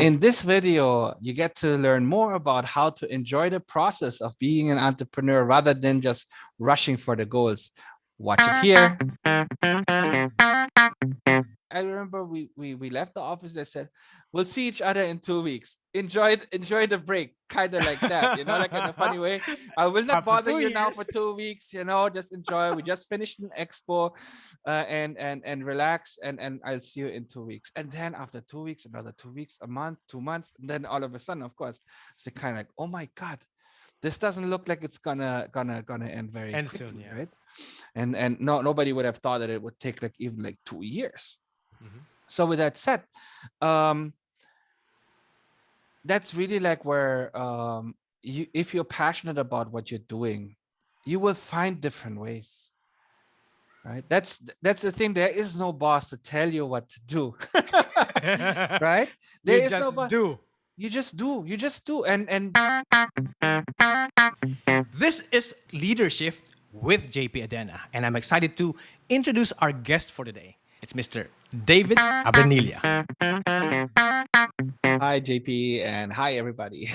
In this video, you get to learn more about how to enjoy the process of being an entrepreneur rather than just rushing for the goals. Watch it here. I remember we left the office. They said, "We'll see each other in 2 weeks. Enjoy the break," kind of like that, like in a funny way. I will not After bother two you now years. for 2 weeks. Just enjoy. We just finished an expo, and relax, and I'll see you in 2 weeks. And then after 2 weeks, another 2 weeks, a month, 2 months, and then all of a sudden, of course, it's kind of like, oh my god, this doesn't look like it's gonna end very And soon, quickly, yeah. right? And nobody would have thought that it would take like even like 2 years. Mhm. So with that said, um, that's really like where if you're passionate about what you're doing, you will find different ways, right? That's the thing. There is no boss to tell you what to do, right? There You is no just boss. do. You just do, and This is LeaderSHIFT with JP Adena, and I'm excited to introduce our guest for today. It's Mr. David Abrenilla. hi JP, and hi everybody.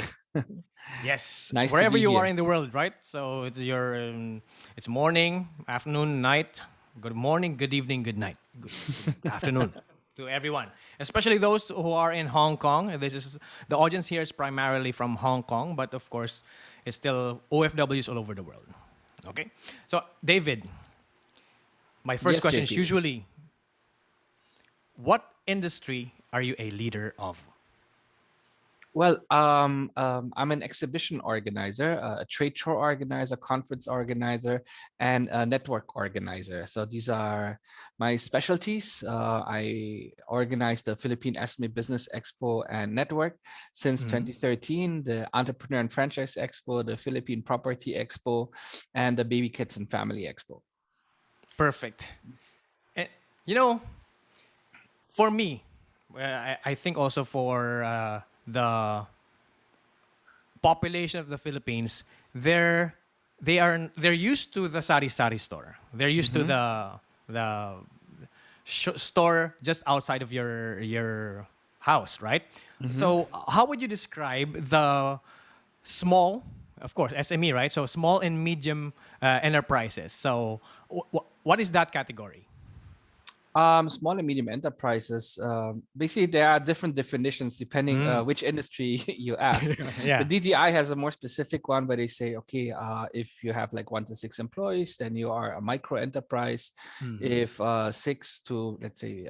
Yes, Nice to wherever be you are here. in the world, right? So it's morning, afternoon, night. Good morning, good evening, good night, good afternoon to everyone, especially those who are in Hong Kong. This is the audience here is primarily from Hong Kong, but of course, it's still OFWs all over the world. Okay, so David, my first Yes, question is JP. usually, what industry are you a leader of? Well, I'm an exhibition organizer, a trade show organizer, conference organizer, and a network organizer. So these are my specialties. I organize the Philippine SME Business Expo and Network since Mhm. 2013, the Entrepreneur and Franchise Expo, the Philippine Property Expo, and the Baby Kids and Family Expo. Perfect. And, you know, for me, I think also for the population of the Philippines, they're used to the sari-sari store. They're used to Mhm. the store just outside of your house, right? Mhm. So how would you describe the small, of course, SME, right? So small and medium enterprises. So what is that category? Small and medium enterprises. Basically, there are different definitions depending Mm. which industry you ask. The Yeah. DTI has a more specific one where they say, okay, if you have like 1 to 6 employees, then you are a micro enterprise. Mhm. If 6 to, let's say,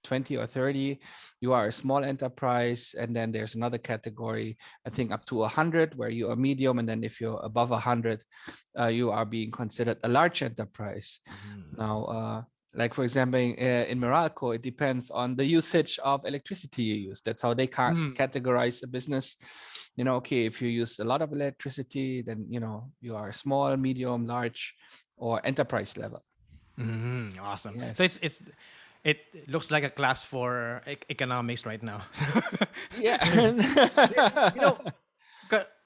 20 or 30, you are a small enterprise. And then there's another category, I think up to 100, where you are medium. And then if you're above 100, you are being considered a large enterprise. Now, like for example, in Morocco, it depends on the usage of electricity you use. That's how they can't Mm. categorize a business. Okay, if you use a lot of electricity, then you are small, medium, large, or enterprise level. Mhm. Awesome. So Yes. it looks like a class for economics right now. Yeah. You know,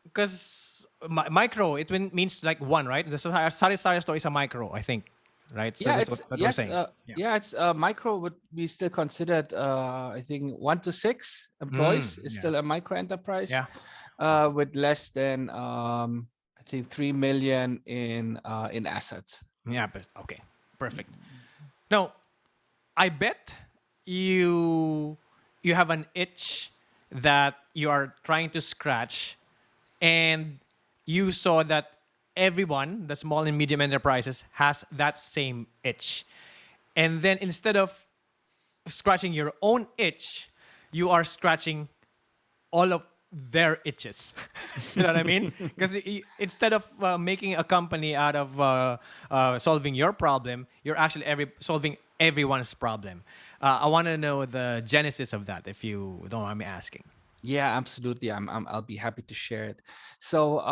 because micro means like one, right? The sari store is a micro, I think, right? So Yeah, that's it's what we're yes, saying. Yeah. yeah, it's micro would be still considered. I think 1 to 6 Mm, employees is yeah. still a micro enterprise, Yeah. Awesome. with less than I think 3 million in assets. Yeah. But okay. Perfect. Now, I bet you you have an itch that you are trying to scratch, and you saw that everyone, the small and medium enterprises, has that same itch. And then instead of scratching your own itch, you are scratching all of their itches. You know what I mean? Because instead of making a company out of solving your problem, you're actually solving everyone's problem. I want to know the genesis of that, if you don't mind me asking. Yeah, absolutely. I'll be happy to share it. So,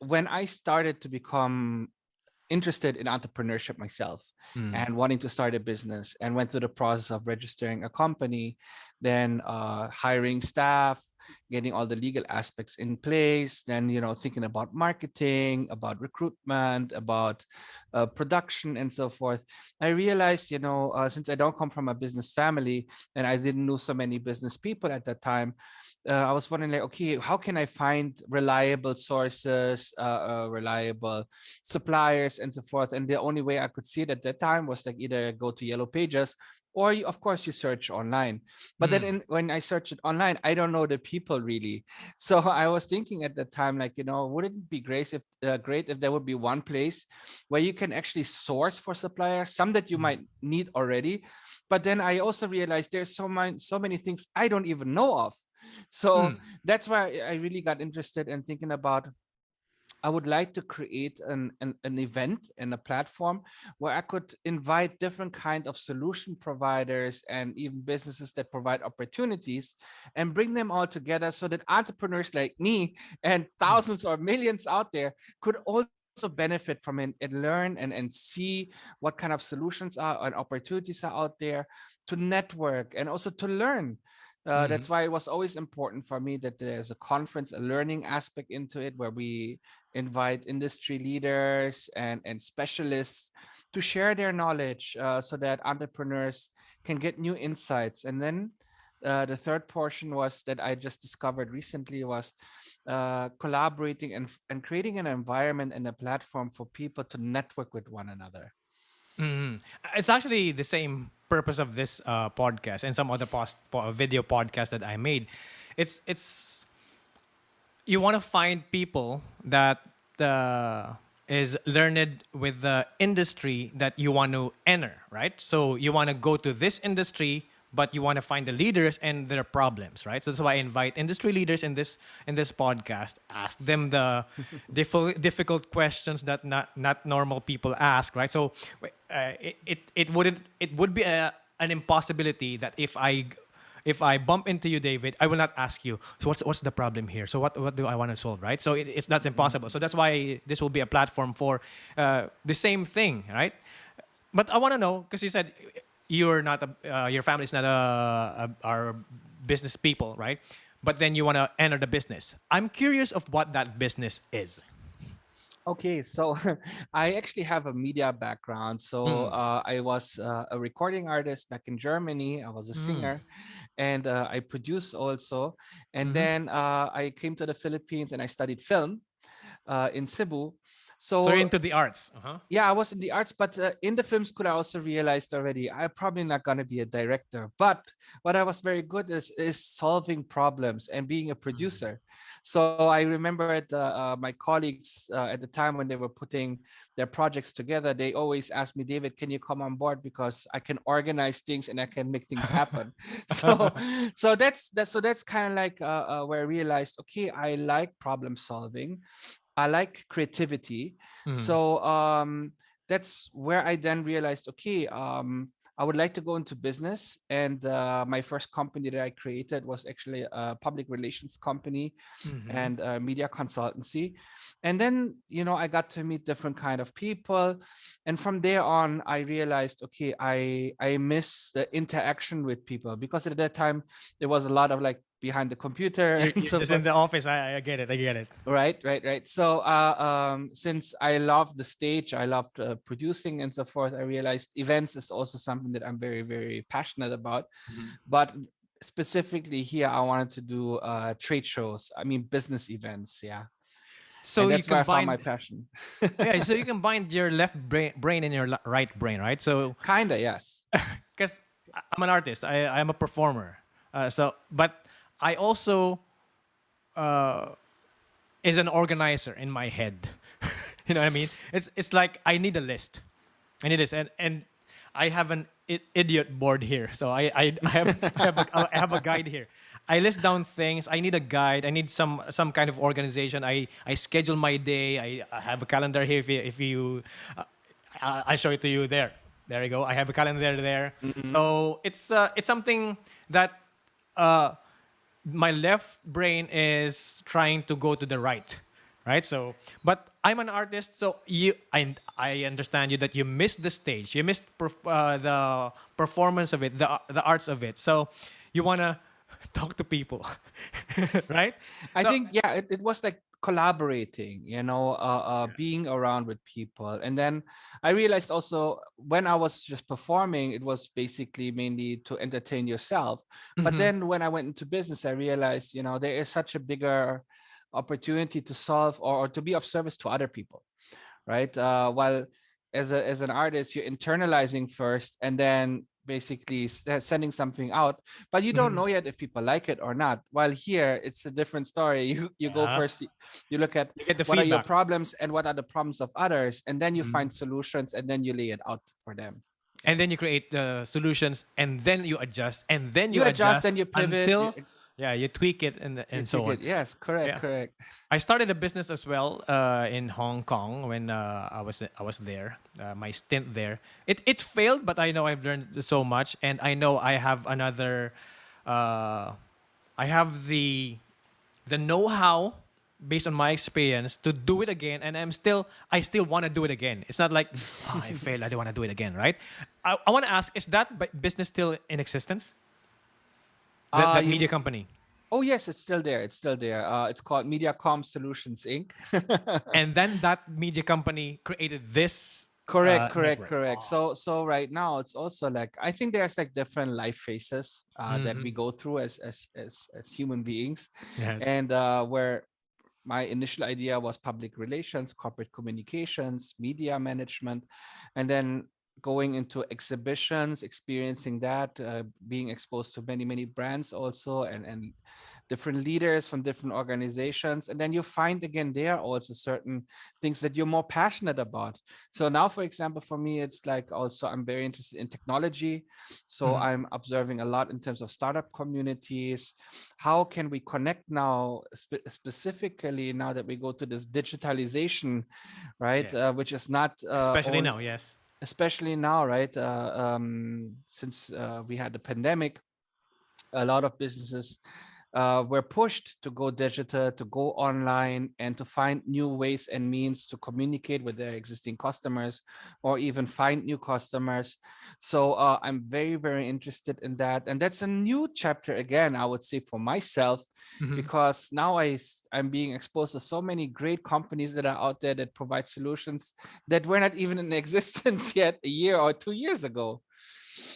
when I started to become interested in entrepreneurship myself Mm. and wanting to start a business, and went through the process of registering a company, then hiring staff, getting all the legal aspects in place, then thinking about marketing, about recruitment, about production, and so forth. I realized, since I don't come from a business family and I didn't know so many business people at that time, I was wondering, like, okay, how can I find reliable sources, reliable suppliers, and so forth? And the only way I could see it at that time was like either go to Yellow Pages, or of course you search online. But then when I search it online, I don't know the people really. So I was thinking at that time, like, wouldn't it be great if there would be one place where you can actually source for suppliers, some that you might need already. But then I also realized there's so many things I don't even know of. So that's why I really got interested in thinking about, I would like to create an event and a platform where I could invite different kind of solution providers and even businesses that provide opportunities, and bring them all together so that entrepreneurs like me and thousands or millions out there could also benefit from it and learn and see what kind of solutions are and opportunities are out there, to network and also to learn. That's why it was always important for me that there's a conference, a learning aspect into it, where we invite industry leaders and specialists to share their knowledge, so that entrepreneurs can get new insights. And then the third portion was that I just discovered recently was collaborating and creating an environment and a platform for people to network with one another. It's actually the same purpose of this podcast and some other video podcast that I made. It's you want to find people that is learned with the industry that you want to enter, right? So you want to go to this industry, but you want to find the leaders and their problems, right? So that's why I invite industry leaders in this podcast. Ask them the difficult questions that not normal people ask, right? So it would be an impossibility that if I bump into you, David, I will not ask you, so what's the problem here? So what do I want to solve, right? So that's impossible. So that's why this will be a platform for the same thing, right? But I want to know, because you said you're not your family is not our business people, right? But then you want to enter the business. I'm curious of what that business is. Okay, so I actually have a media background. So I was a recording artist back in Germany. I was a singer, and I produce also. And then I came to the Philippines and I studied film in Cebu. So you're So into the arts. yeah, I was in the arts, but in the film school, I also realized already I'm probably not going to be a director. But what I was very good is solving problems and being a producer. So I remember my colleagues at the time when they were putting their projects together, they always asked me, David, can you come on board, because I can organize things and I can make things happen. So that's kind of like where I realized, okay, I like problem solving. I like creativity. So that's where I then realized, okay, I would like to go into business. And my first company that I created was actually a public relations company and a media consultancy. And then, I got to meet different kind of people. And from there on, I realized, okay, I miss the interaction with people, because at that time, there was a lot of like behind the computer and You're so just in forth. the office. I get it. I get it. Right. So, since I love the stage, I loved producing and so forth, I realized events is also something that I'm very, very passionate about. But specifically here, I wanted to do trade shows. I mean, business events. Yeah. So And you that's where I found my combine, passion. yeah. So you combine your left brain and your right brain, right? So Kinda, yes. because I'm an artist, I'm a performer. But I also is an organizer in my head. You know what I mean? It's like I need a list. I need this, and I have an idiot board here. So I have a guide here. I list down things. I need a guide. I need some kind of organization. I schedule my day. I have a calendar here. If you I show it to you there. There you go. I have a calendar there. So it's something that my left brain is trying to go to the right. So, but I'm an artist, so I understand you that you missed the stage, you missed the performance of it, the arts of it. So, you wanna talk to people, right? I So, think, yeah, it was like collaborating, being around with people. And then I realized also when I was just performing, it was basically mainly to entertain yourself. But mhm. then when I went into business, I realized, there is such a bigger opportunity to solve or to be of service to other people, right? While as an artist, you're internalizing first and then basically sending something out, but you don't Mhm. know yet if people like it or not. While here, it's a different story. You go Yeah, first, you look at you get the what are your feedback, problems and what are the problems of others, and then you Mhm. find solutions and then you lay it out for them. and then you Yes. create the solutions, and then you adjust, and then you You adjust, adjust then you pivot, until, yeah, you tweak it you and so tweak on. it. Yes, correct, Yeah. correct. I started a business as well in Hong Kong when I was there. My stint there, it failed, but I know I've learned so much, and I know I have another. Uh, I have the know-how based on my experience to do it again, and I still want to do it again. It's not like, oh, I failed, I don't want to do it again, right? I want to ask, is that business still in existence? That You media company. Oh yes, it's still there. It's still there. It's called MediaCom Solutions Inc. And then that media company created this Correct, correct, network. correct. Oh. So right now it's also like I think there's like different life phases that Hmm. we go through as human beings, Yes. and where my initial idea was public relations, corporate communications, media management, and then going into exhibitions, experiencing that, being exposed to many, many brands also, and different leaders from different organizations. And then you find again there also certain things that you're more passionate about. So now, for example, for me, it's like also I'm very interested in technology. So Hmm. I'm observing a lot in terms of startup communities. How can we connect now, specifically now that we go to this digitalization, right? Yeah. Which is not Especially only, now, yes. especially now, right? Since we had the pandemic, a lot of businesses were pushed to go digital, to go online, and to find new ways and means to communicate with their existing customers or even find new customers. So I'm very, very interested in that. And that's a new chapter, again, I would say, for myself, Hmm. because now I'm being exposed to so many great companies that are out there that provide solutions that were not even in existence yet a year or 2 years ago.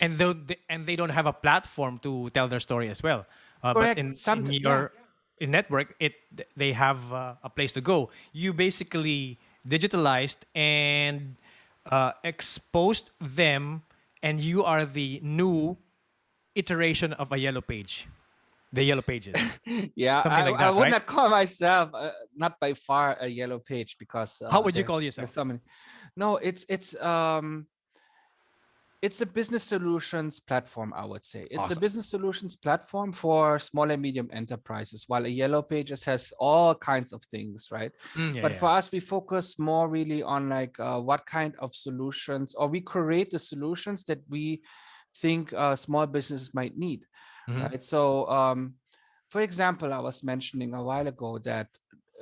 And they don't have a platform to tell their story as well. But Correct. in Yeah. your in network, they have a place to go. You basically digitalized and exposed them, and you are the new iteration of a yellow page, the yellow pages, Yeah, something like I that, would right? not call myself not by far a yellow page, because How would you call there's yourself? so many. No, it's a business solutions platform, I would say. It's a Awesome. business solutions platform for small and medium enterprises, while a yellow pages has all kinds of things, right? Yeah, But for yeah. us, we focus more really on like what kind of solutions, or we create the solutions that we think small businesses might need, Mm-hmm. right? So for example, I was mentioning a while ago that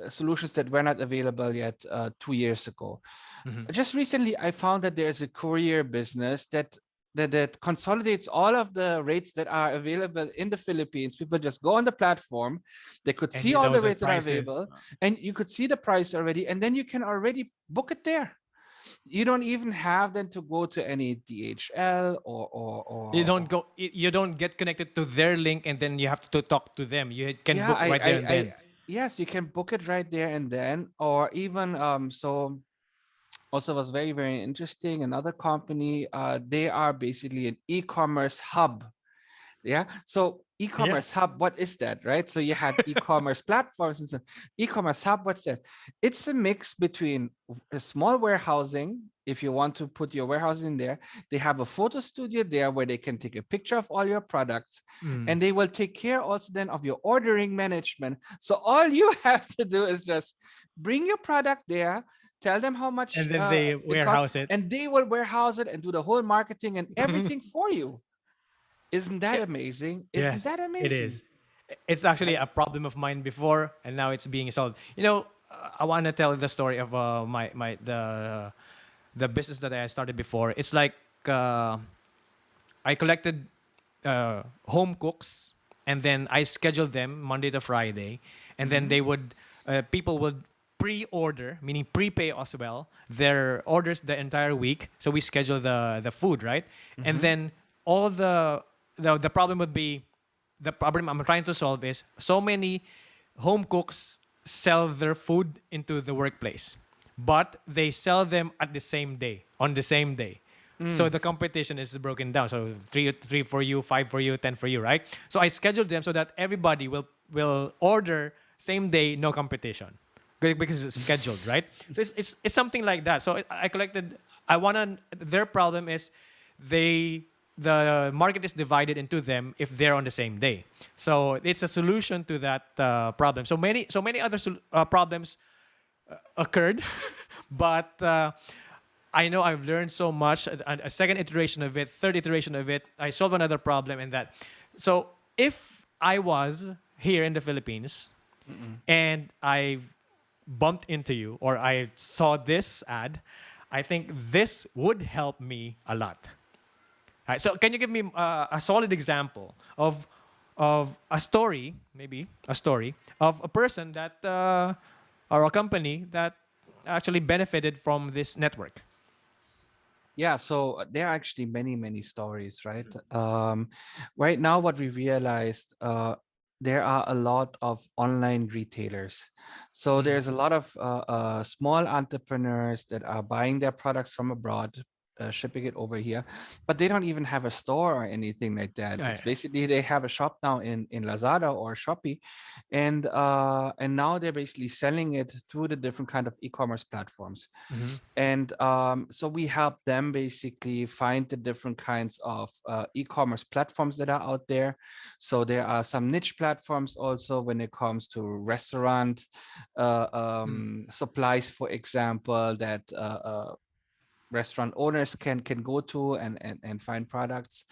solutions that were not available yet 2 years ago. Mm-hmm. Just recently, I found that there's a courier business that consolidates all of the rates that are available in the Philippines. People just go on the platform, they could And see you all know the the rates that are prices. available, and you could see the price already, and then you can already book it there. You don't even have then to go to any DHL or You don't get connected to their link, and then you have to talk to them. You can yeah, book right there and then. yes, you can book it right there and then, or even so also was very, very interesting. Another company, they are basically an e-commerce hub. Yeah. So Yeah. e-commerce hub, what is that, right? So you had e-commerce platforms and so e-commerce hub, what's that? It's a mix between a small warehousing. If you want to put your warehouse in there, they have a photo studio there where they can take a picture of all your products, Mm. and they will take care also then of your ordering management. So all you have to do is just bring your product there, tell them how much And then they it costs, warehouse it. and they will warehouse it and do the whole marketing and everything for you. Isn't that Yeah. amazing? Isn't Yes, that it amazing? is. It's actually Right? a problem of mine before, and now it's being solved. I want to tell the story of my the business that I started before. It's like I collected home cooks and then I scheduled them Monday to Friday, and then they would people would pre-order, meaning prepay as well, their orders the entire week. So we schedule the food, right? And then all the problem would be, the problem I'm trying to solve is, so many home cooks sell their food into the workplace, but they sell them at the same day, on the same day. So the competition is broken down. So three for you, five for you, 10 for you, right? So I scheduled them so that everybody will order same day, no competition, because it's scheduled, right? So it's something like that. So I collected. I wanna. Their problem is the market is divided into them if they're on the same day. So it's a solution to that problem. So many other problems occurred, but I know I've learned so much. A second iteration of it, third iteration of it, I solved another problem in that. So if I was here in the Philippines and I bumped into you, or I saw this ad, I think this would help me a lot. All right, so can you give me a solid example of a story, maybe a story of a person that or a company that actually benefited from this network? Yeah, so there are actually many, many stories, right? Right now, what we realized, there are a lot of online retailers. So there's a lot of small entrepreneurs that are buying their products from abroad, shipping it over here, but they don't even have a store or anything like that. It's Right. basically they have a shop now in Lazada or Shopee, and now they're basically selling it through the different kind of e-commerce platforms. And so we help them basically find the different kinds of e-commerce platforms that are out there. So there are some niche platforms also when it comes to restaurant supplies, for example, that restaurant owners can go to and find products.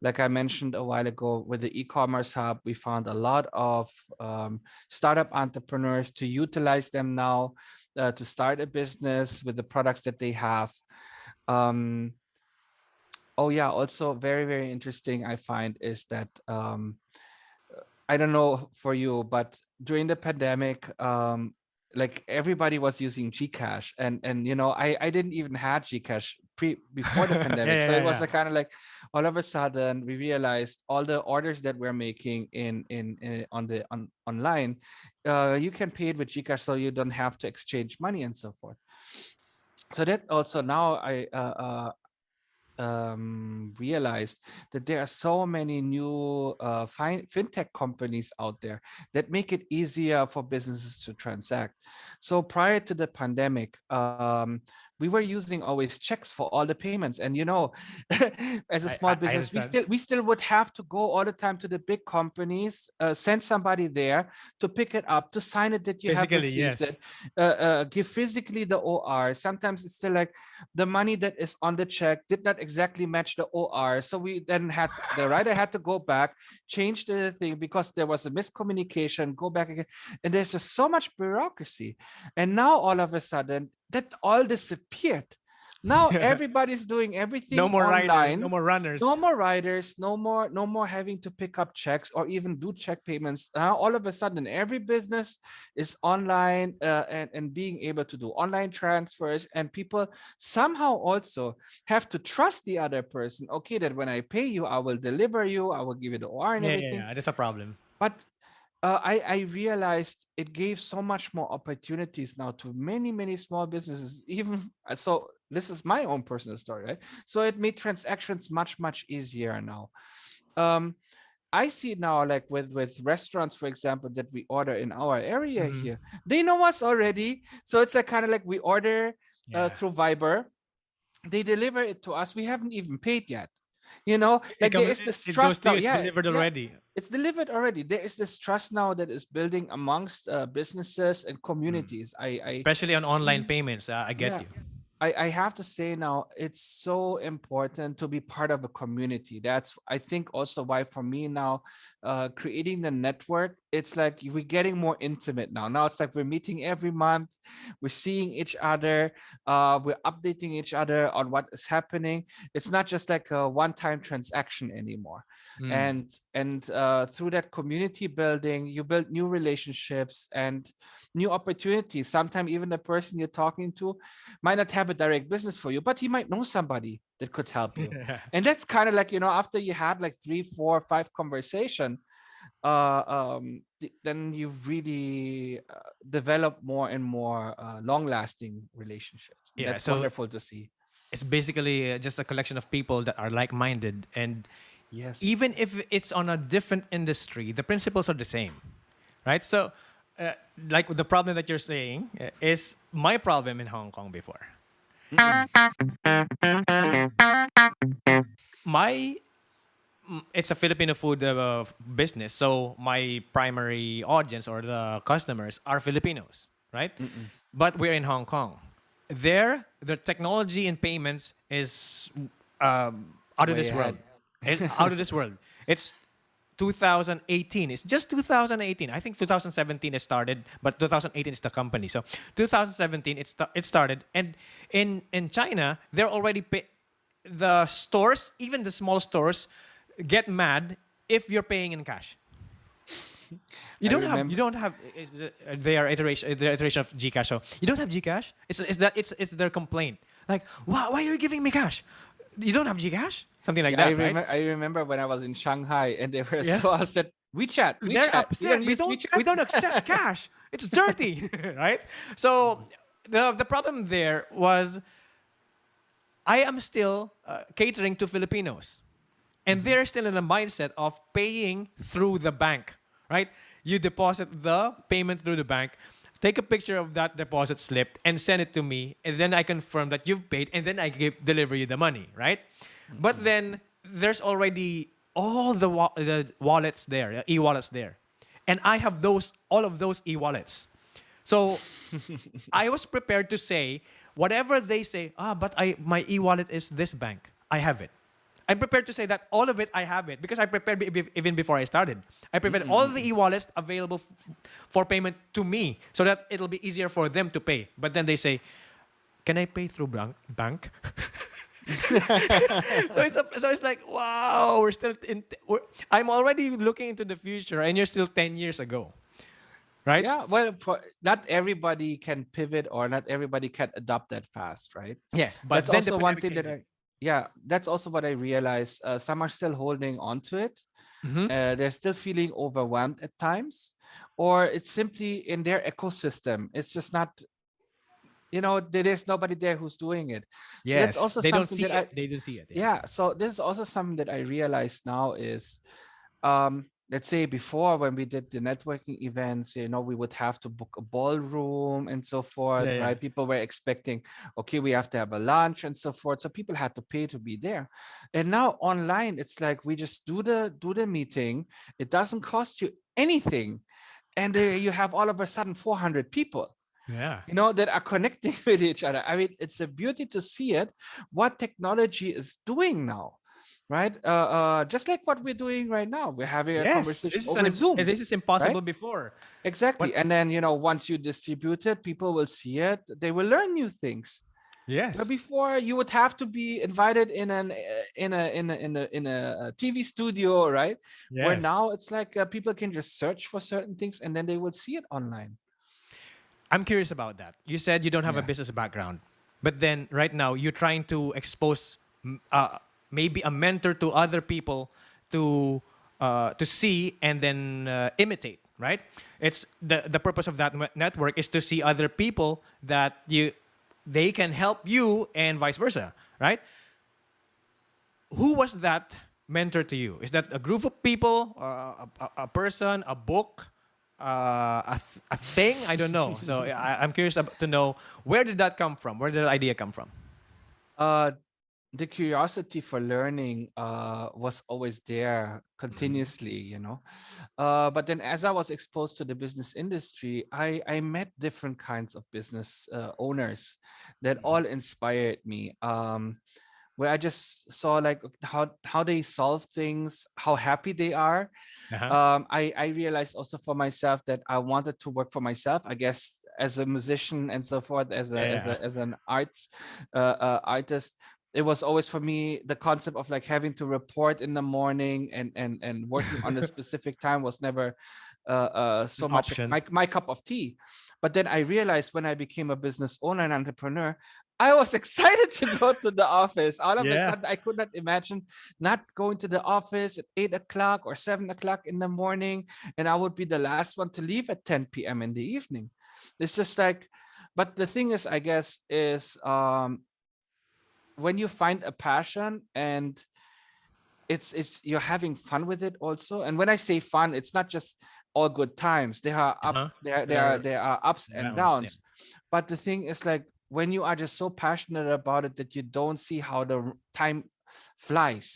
Like I mentioned a while ago, with the e-commerce hub, we found a lot of startup entrepreneurs to utilize them now to start a business with the products that they have. um, oh yeah, also very, very interesting I find is that I don't know for you, but during the pandemic, like everybody was using Gcash, and I didn't even had Gcash before the Yeah, pandemic, so yeah, it was yeah. like kind of like all of a sudden we realized all the orders that we're making on online, you can pay it with Gcash, so you don't have to exchange money and so forth. So that also now I realized that there are so many new fintech companies out there that make it easier for businesses to transact. So prior to the pandemic, we were using always checks for all the payments, and as a small I business, we understand. still we still would have to go all the time to the big companies, send somebody there to pick it up, to sign it that you have Physically, received it, yes. give physically the OR. Sometimes it's still like the money that is on the check did not exactly match the OR. So we then the writer had to go back, change the thing because there was a miscommunication, go back again. And there's just so much bureaucracy. And now all of a sudden, that all disappeared. Now everybody's doing No everything more riders, no online. more No runners. more riders, no more having to pick up checks or even do check payments. Now all of a sudden, every business is online, and being able to do online transfers, and people somehow also have to trust the other person. Okay, that when I pay you, I will deliver you, I will give you the OR and Yeah, yeah, everything. yeah. That's a problem. But I realized it gave so much more opportunities now to many, many small businesses. Even so, this is my own personal story, right? So it made transactions much, much easier now. Um, I see now, like with restaurants, for example, that we order in our area here, they know us already. So it's like kind of like we order Yeah. through Viber, they deliver it to us. We haven't even paid yet. It Like there comes. is this It goes trust to now. you. It's Yeah, delivered yeah, already. it's delivered already. There is this trust now that is building amongst businesses and communities. Especially on online payments. I get Yeah, you. I have to say now, it's so important to be part of a community. That's, I think, also why for me now, creating the network it's like we're getting more intimate now. Now it's like we're meeting every month, we're seeing each other, we're updating each other on what is happening. It's not just like a one-time transaction anymore. Mm. And through that community building, you build new relationships and new opportunities. Sometimes even the person you're talking to might not have a direct business for you, but he might know somebody that could help you. And that's kind of like, after you had like 3, 4, 5 conversation, then you really develop more and more long-lasting relationships. Yeah. That's So wonderful to see. it's basically just a collection of people that are like-minded, and Yes. even if it's on a different industry, the principles are the same, right? So, uh, like the problem that you're saying is my problem in Hong Kong before. Mm-mm. My it's a Filipino food business, so my primary audience or the customers are Filipinos, right? Mm-mm. But we're in Hong Kong. There, the technology and payments is out of Way this world. ahead. Out of this world. It's 2018. It's just 2018. I think 2017 it started, but 2018 is the company. So 2017 it started, and in China they're already the stores, even the small stores, get mad if you're paying in cash. I You remember. don't have their iteration of Gcash. So you don't have Gcash. It's their complaint. Like, why are you giving me cash? You don't have Gcash? Something like Yeah, that, right? I remember when I was in Shanghai and they were Yeah. so upset. WeChat, They're WeChat. You don't upset. use We WeChat? don't accept cash. It's dirty, right? So the problem there was I am still catering to Filipinos. And Mhm. they're still in the mindset of paying through the bank, right? You deposit the payment through the bank, take a picture of that deposit slip and send it to me, and then I confirm that you've paid, and then deliver you the money, right? But Mm-mm. then there's already all the wallets there, the e-wallets there, and I have all of those e-wallets. So I was prepared to say whatever they say. But my e-wallet is this bank. I have it. I'm prepared to say that all of it I have it because I prepared even before I started. I prepared Mm-mm. all the Mm-mm. e-wallets available for payment to me so that it'll be easier for them to pay. But then they say, "Can I pay through bank?" So it's like, wow, I'm already looking into the future, and you're still 10 years ago, right? Yeah, well, for not everybody can pivot or not everybody can adopt that fast, right? Yeah, That's but then the also one pandemic thing changed it. yeah, that's also what I realized. Some are still holding on to it. Mm-hmm. They're still feeling overwhelmed at times, or it's simply in their ecosystem. It's just not, there's nobody there who's doing it. So that's Yes, also they don't something see that it. They do see it. Yeah. yeah. So this is also something that I realize now is, let's say before when we did the networking events, we would have to book a ballroom and so Yeah, forth, yeah. right? People were expecting, okay, we have to have a lunch and so forth. So people had to pay to be there. And now online, it's like we just do the meeting. It doesn't cost you anything. And there you have all of a sudden 400 people, Yeah. that are connecting with each other. I mean, it's a beauty to see it, what technology is doing now, right? Just like what we're doing right now. We're having a Yes, conversation over Zoom, this is right? impossible before. Exactly. What? And then, once you distribute it, people will see it. They will learn new things. But Yes. before, you would have to be invited in a TV studio, right? Where Yes. now it's like people can just search for certain things and then they will see it online. I'm curious about that. You said you don't have a Yeah. business background, but then right now you're trying to expose maybe a mentor to other people to see and then imitate. Right? It's the purpose of that network is to see other people that they can help you and vice versa. Right? Who was that mentor to you? Is that a group of people, a person, a book, a thing? I don't know. So I'm curious to know where did that come from? Where did that idea come from? uh the curiosity for learning was always there Mhm. continuously, but then as I was exposed to the business industry, I met different kinds of business owners that all inspired me. where I just saw like how they solve things, how happy they are. Uh-huh. I realized also for myself that I wanted to work for myself, I guess, as a musician and so forth, Yeah. as an artist. It was always for me the concept of like having to report in the morning and working on a specific time was never An so much option. my cup of tea. But then I realized when I became a business owner and entrepreneur, I was excited to go to the office. All of a Yeah. sudden, I could not imagine not going to the office at 8 o'clock or 7 o'clock in the morning, and I would be the last one to leave at 10 p.m. in the evening. It's just like, but the thing is, I guess, is when you find a passion and it's you're having fun with it also. And when I say fun, it's not just all good times. There are up Uh-huh. There there are ups and balance. Yeah. downs. But the thing is like when you are just so passionate about it that you don't see how the time flies.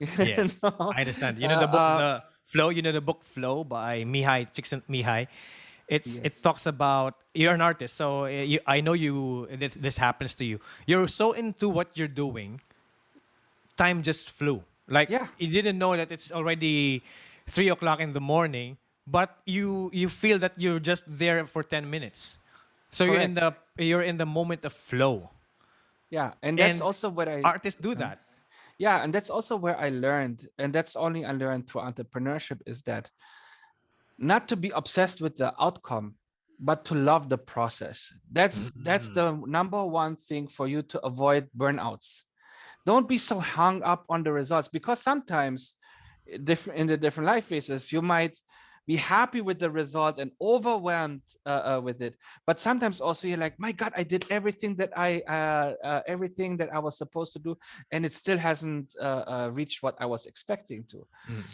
You Yes, know? I understand. You know Uh, the book, uh, The Flow. You know the book Flow by Mihai Csikszentmihalyi. It yes. talks about you're an artist, so I know this happens to you. You're so into what you're doing, time just flew. Like Yeah, you didn't know that it's already 3 o'clock in the morning, but you feel that you're just there for 10 minutes. So correct. you're in the moment of flow, Yeah, and that's and also what I artists do uh, that. yeah, and that's also where I learned, and that's only I learned through entrepreneurship is that not to be obsessed with the outcome, but to love the process. That's Mm. the number one thing for you to avoid burnouts. Don't be so hung up on the results, because sometimes different in the different life phases you might be happy with the result and overwhelmed with it, but sometimes also you're like, my god, I did everything that everything that I was supposed to do, and it still hasn't reached what I was expecting to. Mm.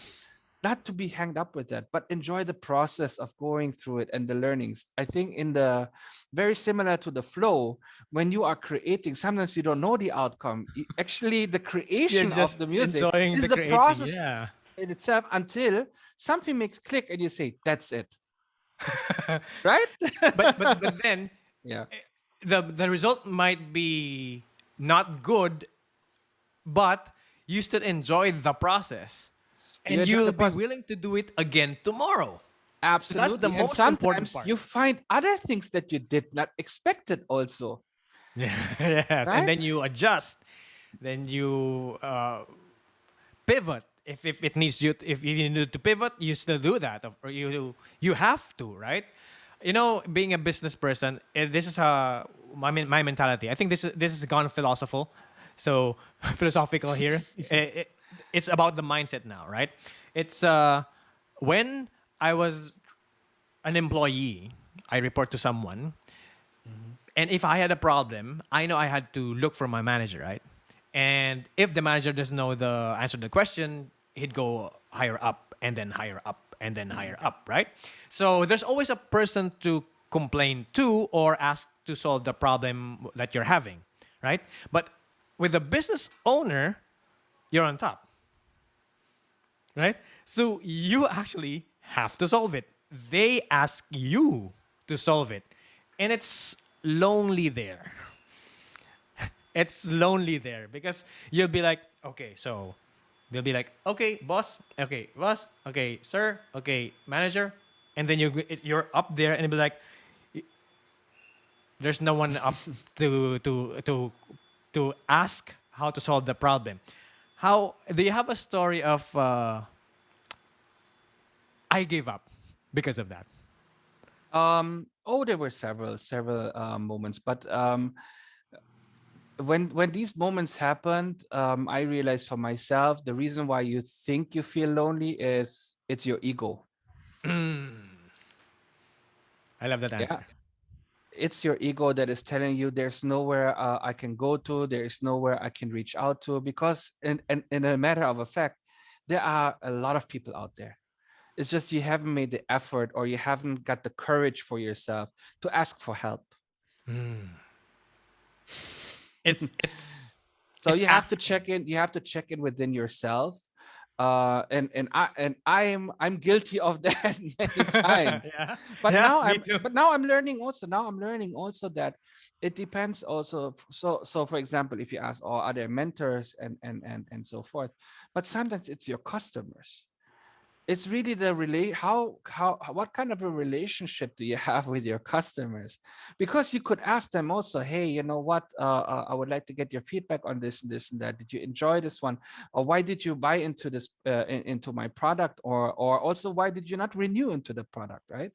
Not to be hanged up with that, but enjoy the process of going through it and the learnings. I think in the very similar to the flow, when you are creating, sometimes you don't know the outcome. Actually, the You're creation of just the music enjoying is the the creating. process Yeah. in itself until something makes click and you say, that's it. Right? But then Yeah. the result might be not good, but you still enjoy the process, You and enjoy you'll the be process. willing to do it again tomorrow. So that's the Absolutely. And most important sometimes part. you find other things that you did not expect it also. Yeah. Yes, and Right? then you adjust, then you pivot. If it needs you, if you need to pivot, you still do that, or you have to, right? You know, being a business person, this is my mentality. I think this is gone philosophical, so philosophical here. It's about the mindset now, right? It's when I was an employee, I report to someone, Mhm. and if I had a problem, I know I had to look for my manager, right? And if the manager doesn't know the answer to the question, he'd go higher up and then higher up and then higher up, right? So there's always a person to complain to or ask to solve the problem that you're having, right? But with a business owner, you're on top, right? So you actually have to solve it. They ask you to solve it. And it's lonely there. It's lonely there because you'll be like, okay, so they'll be like, okay, boss, okay, sir, okay, manager, and then you're up there and you'll be like, there's no one up to ask how to solve the problem. How do you have a story of I gave up because of that? Oh, there were several moments, but when these moments happened, I realized for myself the reason why you think you feel lonely is it's your ego. I love that Yeah, answer. it's your ego that is telling you there's nowhere I can go to, there is nowhere I can reach out to, because in a matter of a fact, there are a lot of people out there. It's just you haven't made the effort or you haven't got the courage for yourself to ask for help. It's it's So it's you have to asking. check in. You have to check in within yourself. I'm guilty of that many times. Yeah. But Yeah, now me I'm too. but now I'm learning also. Now I'm learning also that it depends also. So for example, if you ask, oh, are there mentors and so forth, but sometimes it's your customers. It's really the what kind of a relationship do you have with your customers, because you could ask them also, hey, you know what, I would like to get your feedback on this and this and that. Did you enjoy this one, or why did you buy into this into my product, or also why did you not renew into the product, right?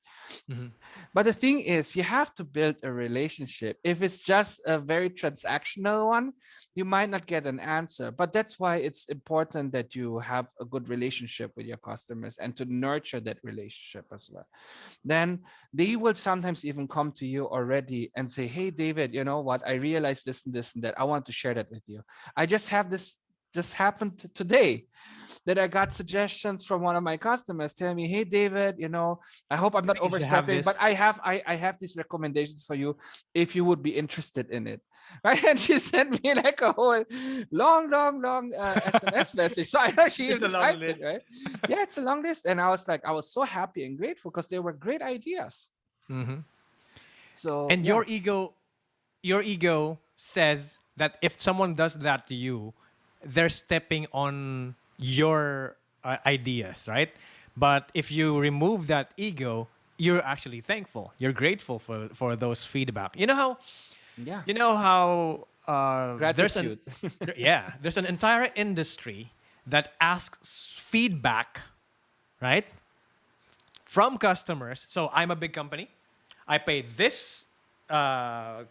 Mhm. But the thing is, you have to build a relationship. If it's just a very transactional one, you might not get an answer. But that's why it's important that you have a good relationship with your customers and to nurture that relationship as well. Then they will sometimes even come to you already and say, hey, David, you know what? I realized this and this and that. I want to share that with you. I just have this just happened today that I got suggestions from one of my customers telling me, hey, David, you know, I hope I'm I not think you should have overstepping, but this. I have these recommendations for you if you would be interested in it. Right. And she sent me like a whole long SMS message. So I know she It's a even long typed it, list. right? Yeah, it's a long list. And I was like, I was so happy and grateful because they were great ideas. Hmm. So And yeah. your ego says that if someone does that to you, they're stepping on your ideas, right? But if you remove that ego, you're actually thankful. You're grateful for those feedback. Yeah. You know how Gratitude. there's an entire industry that asks feedback, right, from customers. So I'm a big company. I pay this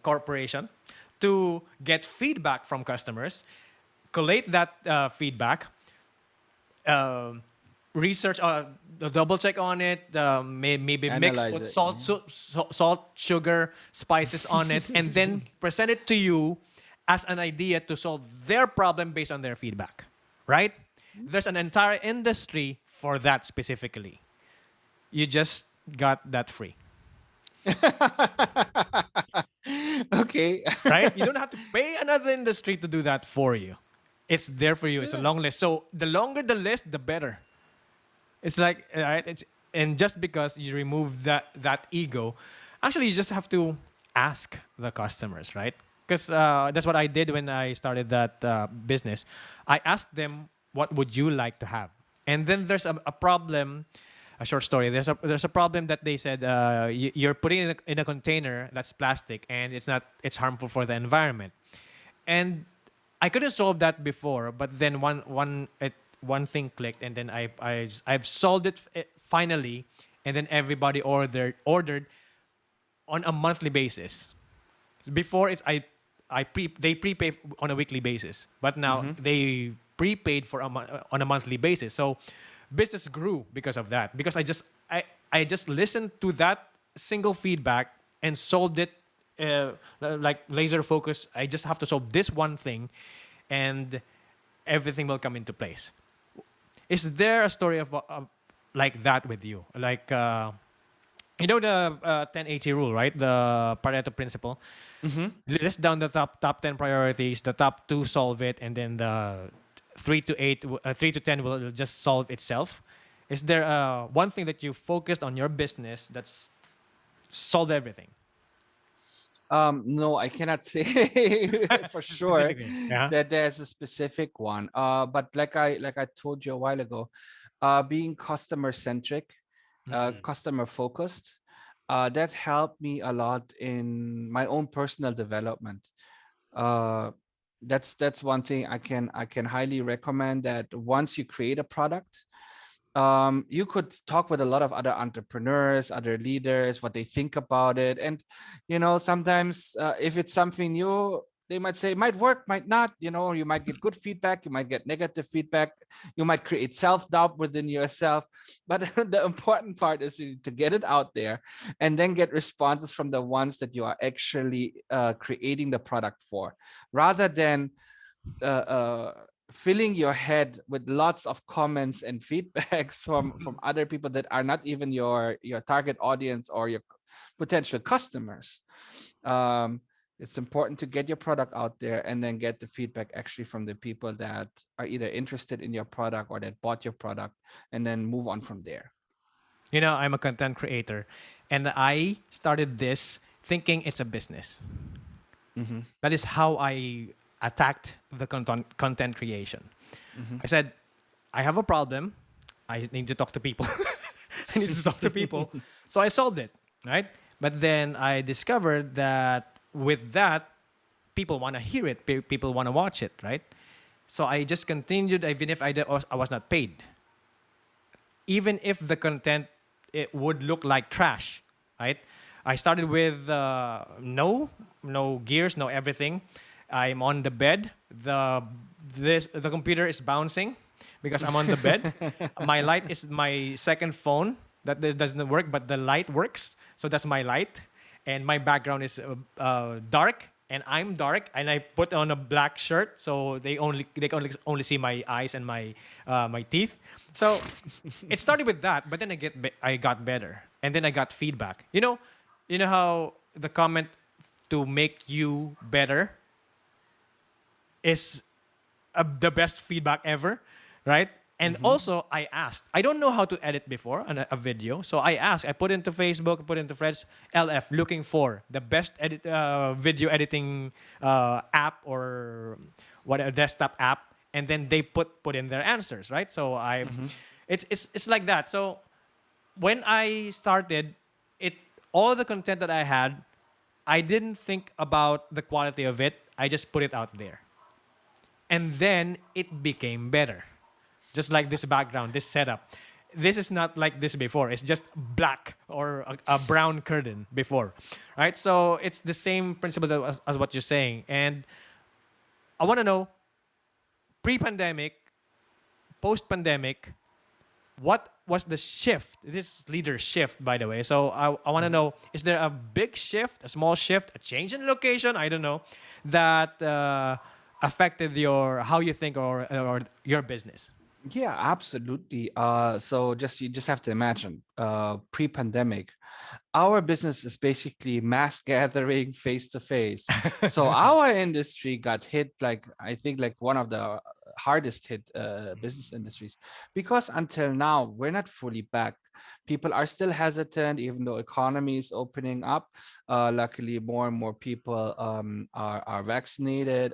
corporation to get feedback from customers, collate that feedback, um research, double check on it, maybe mix, Analyze put it. salt, Yeah. salt, sugar, spices on it, and then present it to you as an idea to solve their problem based on their feedback, right? There's an entire industry for that specifically. You just got that free, Okay. right? You don't have to pay another industry to do that for you. It's there for you. It's a True. long list. So the longer the list, the better. It's like, right? It's and just because you remove that ego, actually you just have to ask the customers, right? Because that's what I did when I started that business. I asked them, "What would you like to have?" And then there's a problem. A short story. There's a problem that they said you're putting it in a container that's plastic and it's harmful for the environment. And I couldn't solve that before, but then one thing clicked, and then I've solved it finally, and then everybody ordered on a monthly basis. Before they prepay on a weekly basis, but now Mm-hmm. they prepaid for on a monthly basis. So business grew because of that. Because I just listened to that single feedback and solved it, like laser focus. I just have to solve this one thing, and everything will come into place. Is there a story of like that with you? Like the 1080 rule, right? The Pareto principle. Mm-hmm. List down the top 10 priorities. The top two solve it, and then the 3 to 10 will just solve itself. Is there one thing that you focused on your business that's solved everything No, I cannot say for sure specifically? Yeah. that there's a specific one. But like I told you a while ago, being customer centric, customer focused, that helped me a lot in my own personal development. Uh, that's one thing I can highly recommend. That once you create a product, you could talk with a lot of other entrepreneurs, other leaders, what they think about it. And, sometimes if it's something new, they might say it might work, might not, you might get good feedback, you might get negative feedback, you might create self-doubt within yourself. But the important part is to get it out there and then get responses from the ones that you are actually creating the product for, rather than filling your head with lots of comments and feedbacks from other people that are not even your target audience or your potential customers. um It's important to get your product out there and then get the feedback actually from the people that are either interested in your product or that bought your product, and then move on from there. You know, I'm a content creator, and I started this thinking it's a business. Mm-hmm. That is how I attacked the content creation. Mm-hmm. I said, I have a problem. I need to talk to people. I need to talk to people. So I solved it, right? But then I discovered that with that, people want to hear it. People want to watch it, right? So I just continued, even if I was not paid. Even if the content it would look like trash, right? I started with no gears, no everything. I'm on the bed. The computer is bouncing because I'm on the bed. My light is my second phone that doesn't work, but the light works. So that's my light, and my background is dark, and I'm dark, and I put on a black shirt so they can only see my eyes and my teeth. So it started with that, but then I got better, and then I got feedback. You know how the comment to make you better is the best feedback ever, right? And Mm-hmm. also, I asked. I don't know how to edit before a video, so I asked. I put into Facebook, I put into Friends, LF, looking for the best video editing app or what a desktop app, and then they put in their answers, right? So Mm-hmm. it's like that. So when I started, it all the content that I had, I didn't think about the quality of it. I just put it out there, and then it became better. Just like this background, this setup. This is not like this before. It's just black or a brown curtain before, right? So it's the same principle as what you're saying. And I want to know, pre-pandemic, post-pandemic, what was the shift? This is leader shift, by the way. So I want to know, is there a big shift, a small shift, a change in location? I don't know, that affected your how you think or your business. Yeah, absolutely. So you just have to imagine, pre-pandemic, our business is basically mass gathering face to face. So our industry got hit, like I think like one of the hardest hit business industries, because until now we're not fully back. People are still hesitant, even though economy is opening up. Luckily, more and more people are vaccinated,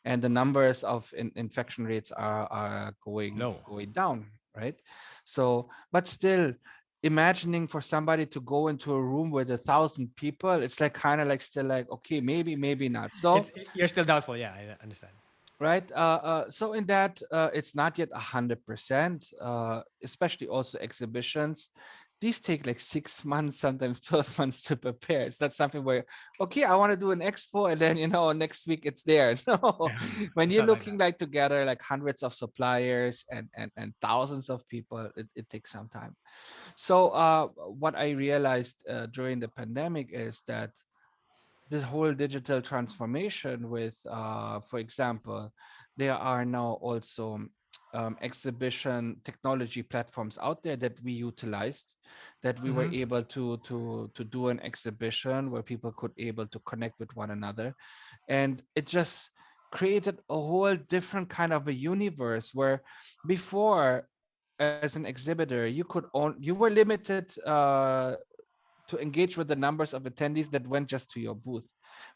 and the numbers of infection rates are Low. going down, right? So, but still, imagining for somebody to go into a room with 1,000 people, it's like kind of like still like, okay, maybe not. So You're still doubtful. Yeah, I understand. right, so in that, it's not yet 100%, especially also exhibitions. These take like 6 months, sometimes 12 months to prepare. It's not something where, okay, I want to do an expo and then next week it's there. No, Yeah, when it's you're not like looking that. like together like hundreds of suppliers and thousands of people, it takes some time. So what I realized during the pandemic is that this whole digital transformation with, for example, there are now also exhibition technology platforms out there that we utilized, that we were Mm-hmm. able to do an exhibition where people could able to connect with one another, and it just created a whole different kind of a universe where before, as an exhibitor, you were limited to engage with the numbers of attendees that went just to your booth.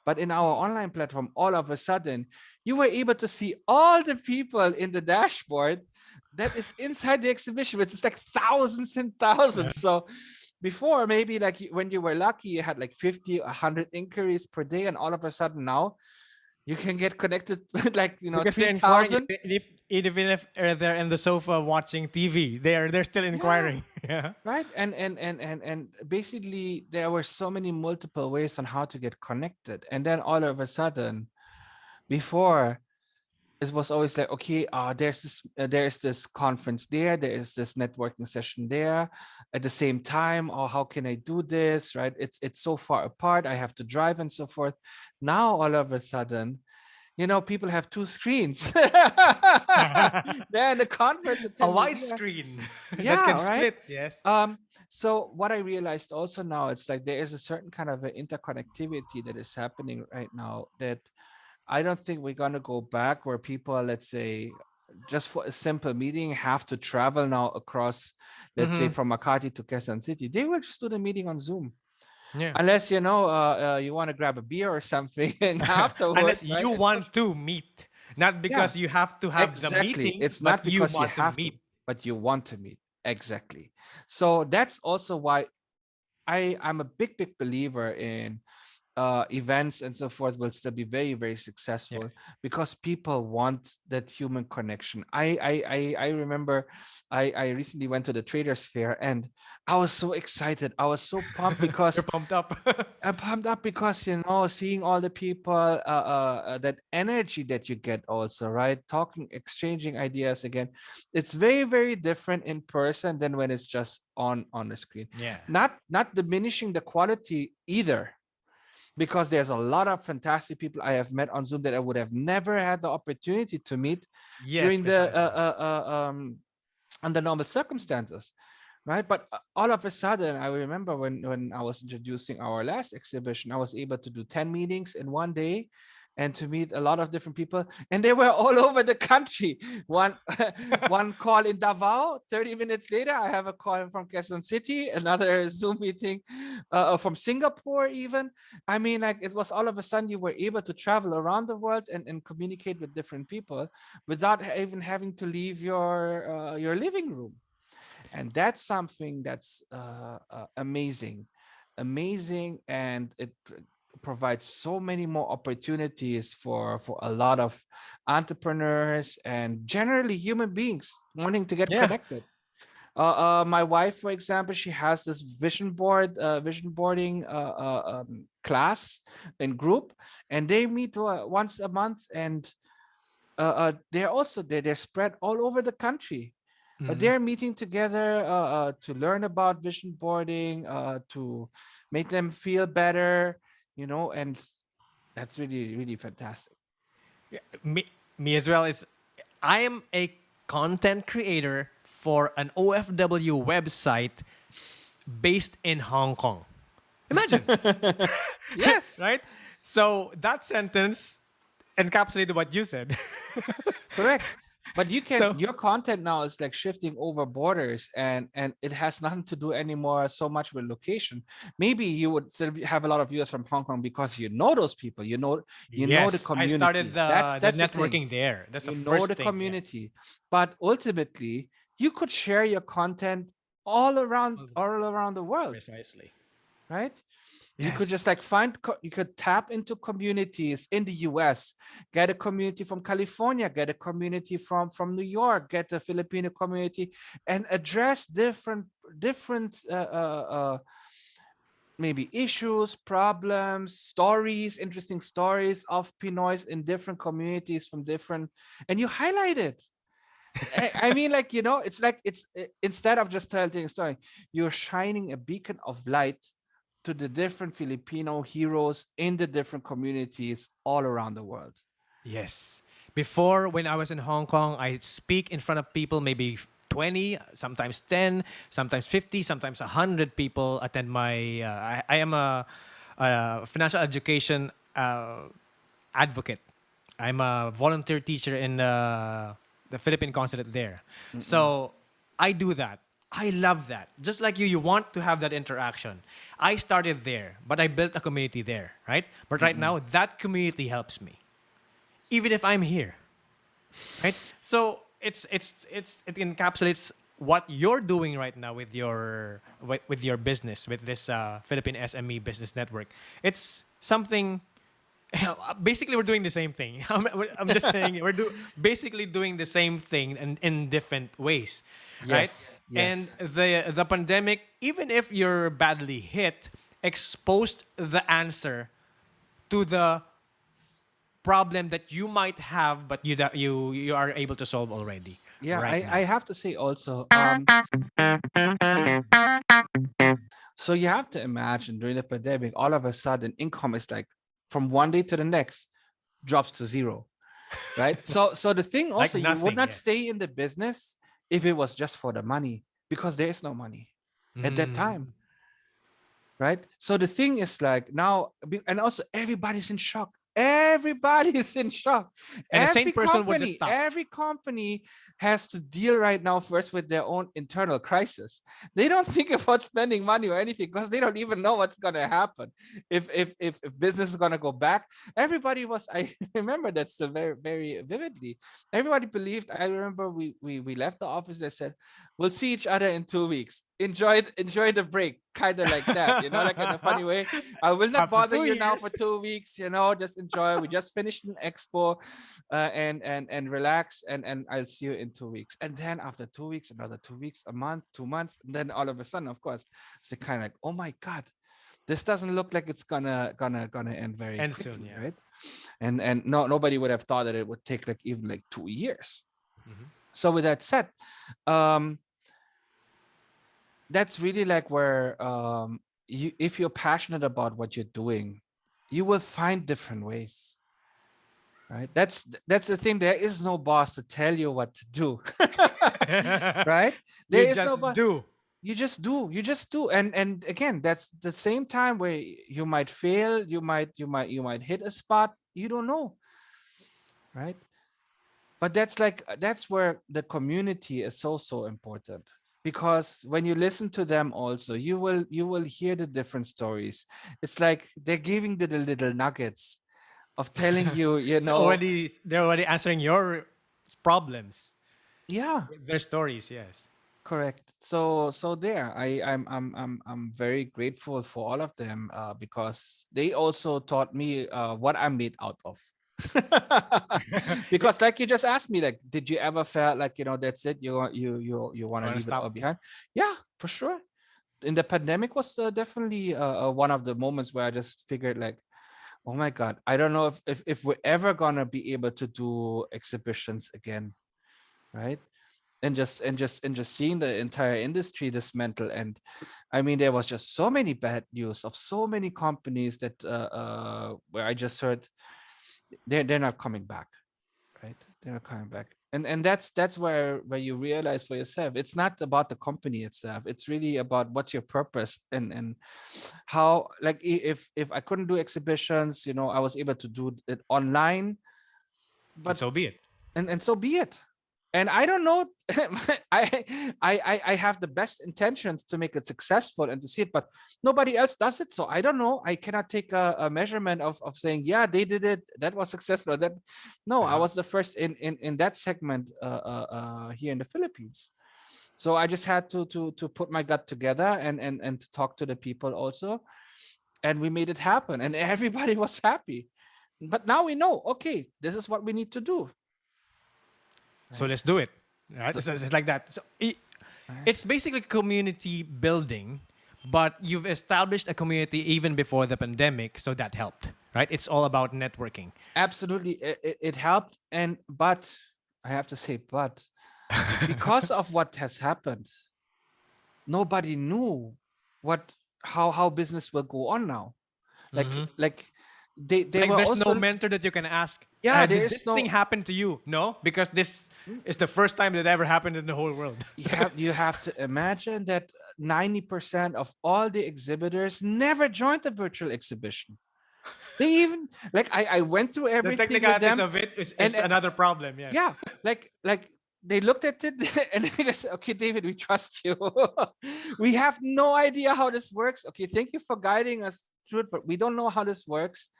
But in our online platform, all of a sudden, you were able to see all the people in the dashboard that is inside the exhibition, which is like thousands and thousands. So before, maybe like when you were lucky, you had like 50, 100 inquiries per day, and all of a sudden now you can get connected with like Because they're inquiring, 3,000. even if they're in the sofa watching TV, they're still Yeah, inquiring. Yeah. right. And basically there were so many multiple ways on how to get connected, and then all of a sudden, before, it was always like, okay, there's this conference there is this networking session there at the same time, or how can I do this, right? It's so far apart, I have to drive and so forth. Now all of a sudden people have two screens. Then the conference A attendee, wide screen that can yeah, right. split. Yes. So what I realized also now, it's like there is a certain kind of an interconnectivity that is happening right now that I don't think we're gonna go back where people, let's say, just for a simple meeting, have to travel now across, let's say, Mm-hmm. from Makati to Quezon City. They will just do the meeting on Zoom, Yeah. unless you want to grab a beer or something Unless afterwards, right? you And social. want to meet, not Yeah, because you have to have the exactly. meeting, It's but not you because you want to have to, meet. but you want to meet. Exactly. So that's also why I'm a big believer in events and so forth will still be very very successful Yes. because people want that human connection. I remember I recently went to the traders fair and I was so excited. I was so pumped You're because pumped up. I'm pumped up because seeing all the people, that energy that you get also, right? Talking, exchanging ideas again. It's very very different in person than when it's just on the screen. Yeah. Not diminishing the quality either, because there's a lot of fantastic people I have met on Zoom that I would have never had the opportunity to meet Yes, during the precisely. under normal circumstances, right? But all of a sudden, I remember when I was introducing our last exhibition, I was able to do 10 meetings in one day and to meet a lot of different people, and they were all over the country. One one call in Davao, 30 minutes later I have a call from Quezon City, another Zoom meeting from Singapore even. I mean, like, it was all of a sudden you were able to travel around the world and communicate with different people without even having to leave your living room. And that's something that's amazing, amazing. And it provides so many more opportunities for a lot of entrepreneurs and generally human beings wanting to get Yeah. connected. My wife, for example, she has this vision boarding class and group, and they meet once a month, and they're spread all over the country, but Mhm. they're meeting together to learn about vision boarding, to make them feel better, and that's really, really fantastic. Yeah, me as well is I am a content creator for an OFW website based in Hong Kong. Imagine, Yes, right? So that sentence encapsulated what you said. correct. But So your content now is like shifting over borders, and it has nothing to do anymore so much with location. Maybe you would still have a lot of viewers from Hong Kong because those people, the yes, I started community. That's the that's the thing. networking there. That's the You know first the thing. Yeah. community, but ultimately you could share your content all around the world, Precisely. right? You could just Yes. like you could tap into communities in the US, get a community from California, get a community from New York, get a Filipino community, and address different maybe issues, problems, stories, interesting stories of Pinoys in different communities from different, and you highlight it. I mean, like, it's like instead of just telling a story, you're shining a beacon of light to the different Filipino heroes in the different communities all around the world. Yes. Before, when I was in Hong Kong, I speak in front of people, maybe 20, sometimes 10, sometimes 50, sometimes 100 people attend my. I am a financial education advocate. I'm a volunteer teacher in the Philippine consulate there. Mm-mm, So I do that. I love that. Just like you want to have that interaction. I started there, but I built a community there, right? But right mm-mm. now, that community helps me even if I'm here, right? So it encapsulates what you're doing right now with your business, with this Philippine SME business network. It's something. Basically, we're doing the same thing. I'm just saying basically doing the same thing in different ways, right? Yes, And yes. the pandemic, even if you're badly hit, exposed the answer to the problem that you might have, but you are able to solve already Yeah, right I now. have to say also, so you have to imagine during the pandemic, all of a sudden income is like from one day to the next drops to zero. right? So the thing Like also, you would nothing, not yes. stay in the business if it was just for the money, because there is no money at that time, Mm. right? So the thing is like now, and also everybody's in shock. Everybody's in shock. And the sane person would just stop. Every company has to deal right now first with their own internal crisis. They don't think about spending money or anything because they don't even know what's gonna happen. If business is gonna go back, everybody was. I remember that still very very vividly. Everybody believed. I remember we left the office. They said, "We'll see each other in 2 weeks. Enjoy the break," kind of like that, like in a funny way. I will not After bother two you now years. for 2 weeks. Just enjoy. We just finished an expo, and relax, and I'll see you in 2 weeks. And then after 2 weeks, another 2 weeks, a month, 2 months, and then all of a sudden, of course, it's kind of like, oh my god, this doesn't look like it's gonna end very And soon, quickly, yeah. right? And nobody would have thought that it would take like even like 2 years. Mhm. So with that said, um that's really like where if you're passionate about what you're doing, you will find different ways, right? That's the thing. There is no boss to tell you what to do. Right? There You is no just boss. do. You just do. And again, that's the same time where you might fail, you might hit a spot, you don't know, right? But that's where the community is so important, because when you listen to them also, you will hear the different stories. It's like they're giving the little nuggets of telling you, They're already answering your problems yeah, with their stories, yes. correct. So there, I'm very grateful for all of them, because they also taught me what I'm made out of. Yeah, Because like you just asked me, like, did you ever felt like, that's it, you want I to want to leave it all stop. behind? Yeah, for sure. In the pandemic was definitely one of the moments where I just figured like, oh my god, I don't know if we're ever gonna be able to do exhibitions again, right? And just seeing the entire industry dismantle. And I mean, there was just so many bad news of so many companies that where I just heard they're not coming back, right? They're not coming back. And that's where you realize for yourself, it's not about the company itself, it's really about what's your purpose. And how, like, if I couldn't do exhibitions, I was able to do it online. And But so be it. and so be it. And I don't know, I have the best intentions to make it successful and to see it, but nobody else does it. So I don't know, I cannot take a measurement of saying, yeah, they did it, that was successful, that no, I Uh-huh. was the first in that segment here in the Philippines. So I just had to put my gut together and to talk to the people also, and we made it happen, and everybody was happy. But now we know, okay, this is what we need to do, So right? let's do it. Right? So, It's like that. So right. it's basically community building, but you've established a community even before the pandemic, so that helped, right? It's all about networking. Absolutely, it helped. And but I have to say, but because of what has happened, nobody knew what how business will go on now. like Hmm. like they Like were there's no also, mentor that you can ask. yeah, there Did is this thing no. happen to you? No, because this Mm, is the first time that ever happened in the whole world. you have to imagine that 90% of all the exhibitors never joined a virtual exhibition. They even, like, I went through The everything with technicalities them. of it And is another problem. Yes. yeah, like they looked at it and they just said, okay, David, we trust you. We have no idea how this works. Okay, thank you for guiding us through it, but we don't know how this works.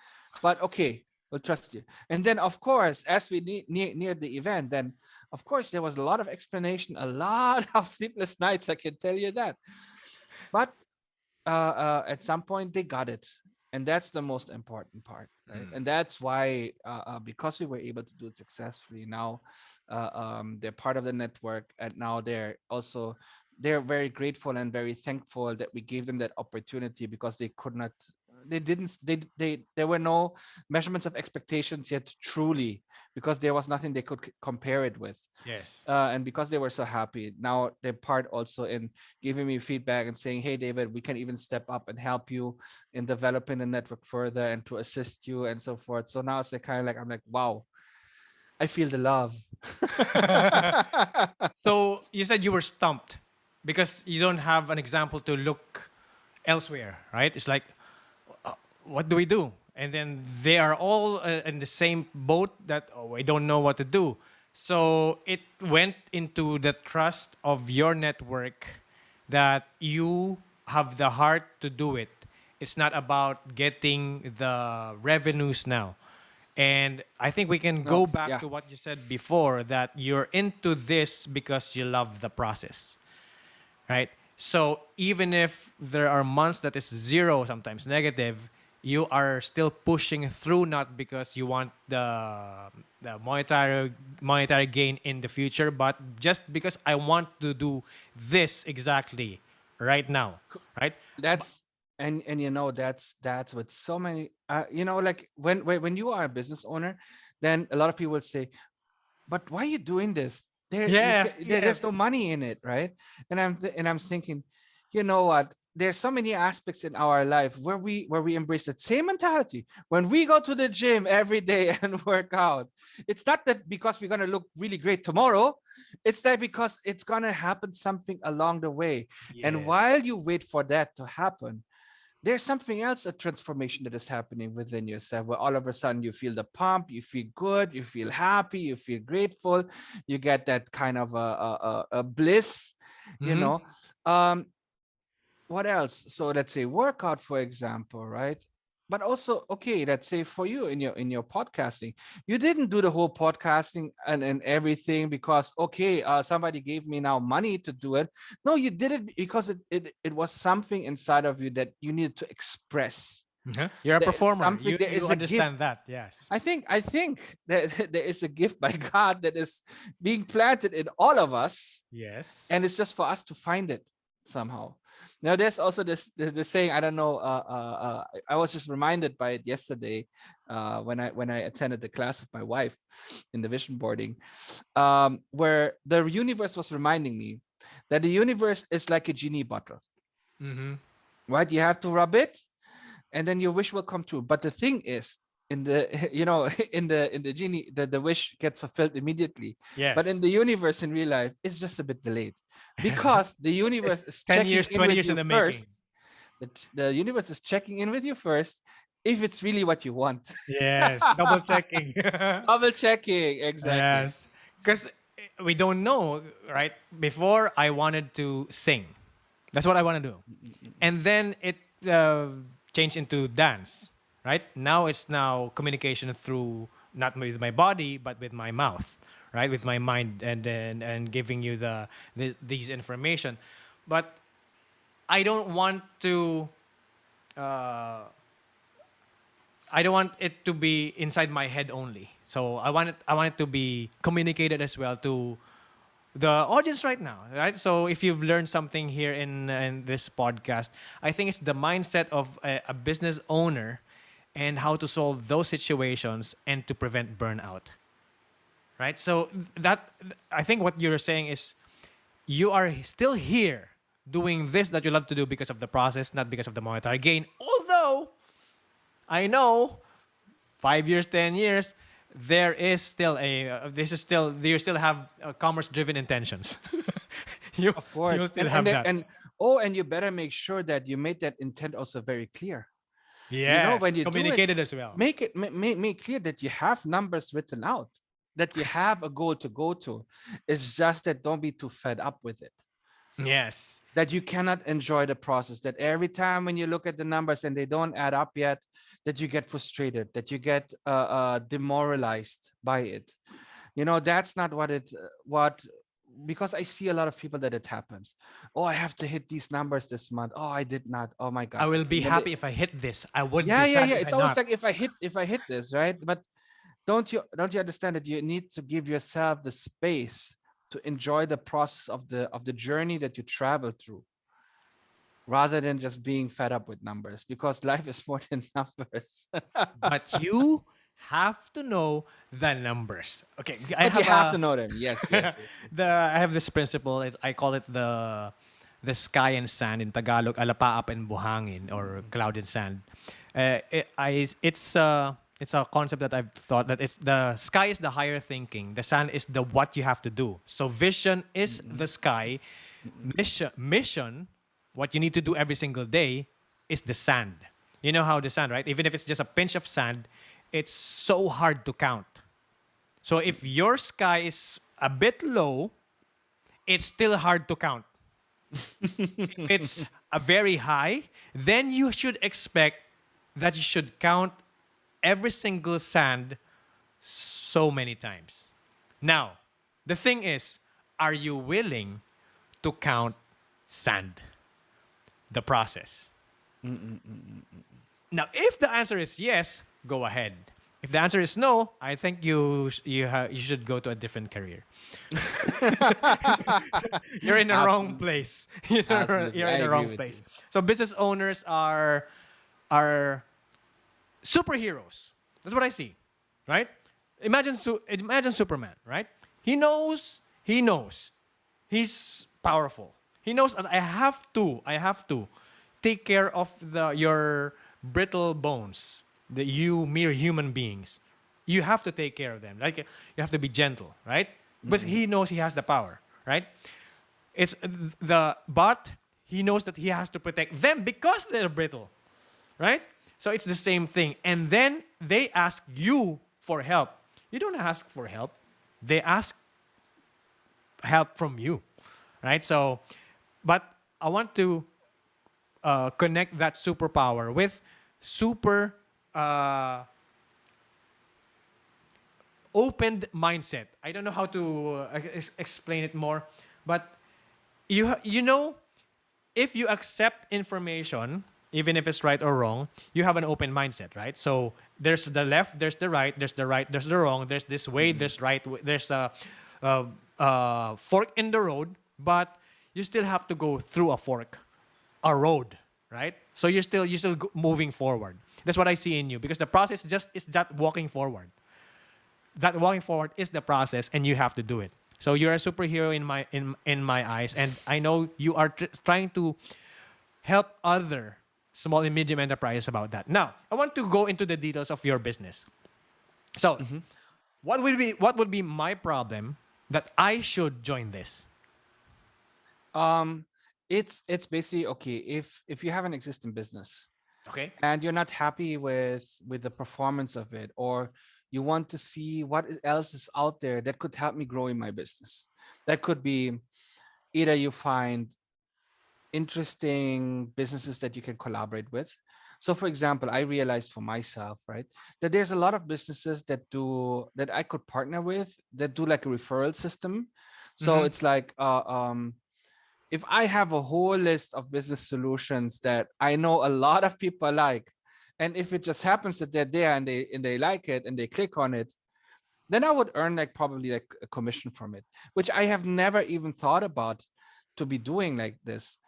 But okay, we'll trust you. And then, of course, as we near the event, then of course there was a lot of explanation, a lot of sleepless nights, I can tell you that. But at some point they got it, and that's the most important part, right? And that's why, because we were able to do it successfully, now they're part of the network, and now they're very grateful and very thankful that we gave them that opportunity, because they could not, they didn't they there were no measurements of expectations yet, truly, because there was nothing they could compare it with. Yes. And because they were so happy, now they're part also in giving me feedback and saying, hey David, we can even step up and help you in developing the network further and to assist you and so forth. So now it's like kind of like, I'm like, wow, I feel the love. So you said you were stumped because you don't have an example to look elsewhere, right? It's like, what do we do? And then they are all in the same boat that, oh, I don't know what to do. So it went into the trust of your network that you have the heart to do it. It's not about getting the revenues now. And I think we can No, go back yeah. to what you said before, that you're into this because you love the process, right? So even if there are months that is zero, sometimes negative, you are still pushing through, not because you want the monetary gain in the future, but just because I want to do this exactly right now, right? That's and you know that's what so many you know, like when you are a business owner, then a lot of people would say, but why are you doing this? Yes, There's no yes. money in it, right? And I'm thinking, you know what? There's so many aspects in our life where we embrace that same mentality. When we go to the gym every day and work out, it's not that because we're gonna look really great tomorrow. It's that because it's gonna happen something along the way. And Yes. while you wait for that to happen, there's something else, a transformation that is happening within yourself, where all of a sudden you feel the pump, you feel good, you feel happy, you feel grateful, you get that kind of a bliss, you Mm-hmm. know. um what else? So let's say workout, for example, right? But also, okay, let's say for you in your podcasting, you didn't do the whole podcasting and everything because okay, somebody gave me now money to do it. No, you did it because it was something inside of you that you needed to express. Uh-huh. You're a There is performer. something, You there you is a gift. understand that. Yes. I think that there is a gift by God that is being planted in all of us, Yes. and it's just for us to find it somehow. Now there's also the saying, I don't know, I was just reminded by it yesterday, when I attended the class of my wife in the vision boarding, where the universe was reminding me that the universe is like a genie bottle, Mm-hmm. right? You have to rub it and then your wish will come true. But the thing is, in the you know, in the genie, the wish gets fulfilled immediately. But Yes. in the universe, in real life, it's just a bit delayed because the It's universe is 10 checking years, in 20 with years in you the making. first. The universe is checking in with you first if it's really what you want. Yes. Double checking. Double checking, exactly. Yes. Because we don't know, right? Before, I wanted to sing. That's what I want to do. And then it changed into dance, right? Now it's now communication through, not with my body, but with my mouth, right? With my mind, and giving you these information. But I don't want to. Uh, I don't want it to be inside my head only. So I want it to be communicated as well to the audience right now, right? So if you've learned something here in this podcast, I think it's the mindset of a business owner and how to solve those situations and to prevent burnout, right? So that, I think what you're saying is you are still here doing this that you love to do because of the process, not because of the monetary gain. Although I know 5 years, 10 years, there is still this is still, you still have commerce driven intentions. you Of you course. still have that. And oh, and you better make sure that you made that intent also very clear. You know, when Yes, you do it, communicated as well. make it make clear that you have numbers written out, that you have a goal to go to. It's just that don't be too fed up with it, Yes. that you cannot enjoy the process, that every time when you look at the numbers and they don't add up yet, that you get frustrated, that you get demoralized by it. You know, that's not what it what because I see a lot of people that it happens. Oh, I have to hit these numbers this month. Oh, I did not. Oh my I god. will be And then happy if I hit this. I would yeah, be yeah, sad yeah. if I It's always not. like if I hit this, right? But don't you understand that you need to give yourself the space to enjoy the process of the journey that you travel through, rather than just being fed up with numbers, because life is more than numbers. But you have to know the numbers. Okay, I But you have have to a know them. Yes, yes, yes, yes. I have this principle. I call it the sky and sand in Tagalog, alapaap and buhangin, or cloud and sand. It's It's a concept that I've thought that it's the sky is the higher thinking. The sand is the what you have to do. So vision is Mm-mm. the sky. Mission, what you need to do every single day, is the sand. You know how the sand, right? Even if it's just a pinch of sand, it's so hard to count. So if your sky is a bit low, it's still hard to count. If it's a very high, then you should expect that you should count every single sand so many times. Now, the thing is, are you willing to count sand? The process. Now, if the answer is yes, go ahead. If the answer is no, I think you should go to a different career. You're in the wrong Absolutely. place. Absolutely. You're I in the agree wrong with you. place. So business owners are superheroes. That's what I see, right? Imagine Superman, right? He knows he's powerful. He knows that I have to take care of your brittle bones, the you mere human beings. You have to take care of them. Like you have to be gentle, right? But he knows he has the power, right? It's but he knows that he has to protect them because they're brittle, right? So it's the same thing. And then they ask you for help. You don't ask for help. They ask help from you, right? So, but I want to connect that superpower with super opened mindset. I don't know how to explain it more, but you know, if you accept information, even if it's right or wrong, you have an open mindset, right? So there's the left, there's the right, there's the right, there's the wrong, there's this way, there's right, there's uh, fork in the road, but you still have to go through a fork, a road, right? So you're still moving forward. That's what I see in you because the process just is that walking forward. That walking forward is the process, and you have to do it. So you're a superhero in my eyes, and I know you are trying to help other small and medium enterprises about that. Now, I want to go into the details of your business. So, what would be my problem that I should join this? Um, it's basically okay if you have an existing business Okay. and you're not happy with the performance of it, or you want to see what else is out there that could help me grow in my business. That could be either you find interesting businesses that you can collaborate with. So for example, I realized for myself, right, that there's a lot of businesses that I could partner with that do like a referral system. So Mm-hmm. it's like if I have a whole list of business solutions that I know a lot of people like, and if it just happens that they're there and they like it and they click on it, then I would earn like probably like a commission from it, which I have never even thought about to be doing like this.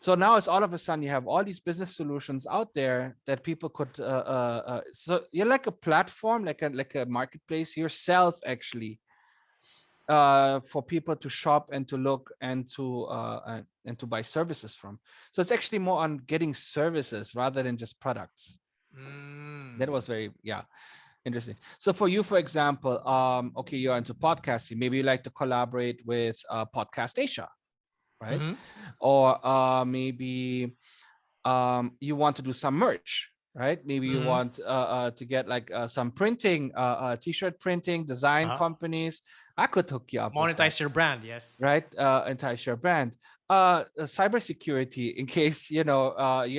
So now it's all of a sudden you have all these business solutions out there that people could so you're like a platform, like a marketplace yourself actually, for people to shop and to look and to buy services from. So it's actually more on getting services rather than just products. That was very, yeah, interesting. So for you, for example, okay, you're into podcasting. Maybe you like to collaborate with Podcast Asia, right? Mm-hmm. Or maybe you want to do some merch, right? Maybe you Mm-hmm. want to get like some printing, t-shirt printing, design Uh-huh. companies. I could hook you up with that, Monetize your brand, yes. right? Entice your brand. Cybersecurity, in case you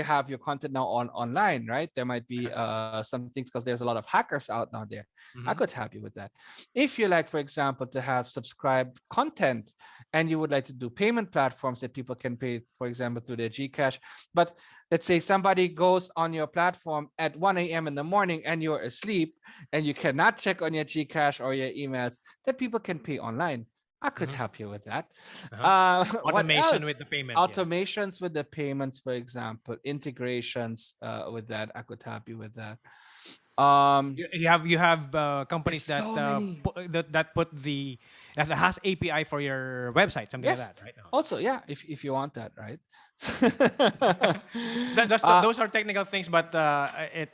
have your content now online, right? There might be some things because there's a lot of hackers out now there. I Mm-hmm. could help you with that. If you like, for example, to have subscribed content and you would like to do payment platforms that people can pay, for example, through their Gcash, but let's say somebody goes on your platform at 1 a.m. in the morning and you're asleep and you cannot check on your Gcash or your emails, that people can pay online. I could Mm-hmm. help you with that. Uh-huh. What Automation with else? the payment, yes. Automations with the payments, for example, integrations with that. I could help you with that. Um, You have there's companies that so many. that put that has API for your website, something like Yes. that, right? Also, yeah, if you want that, right? That, uh, those are technical things, but it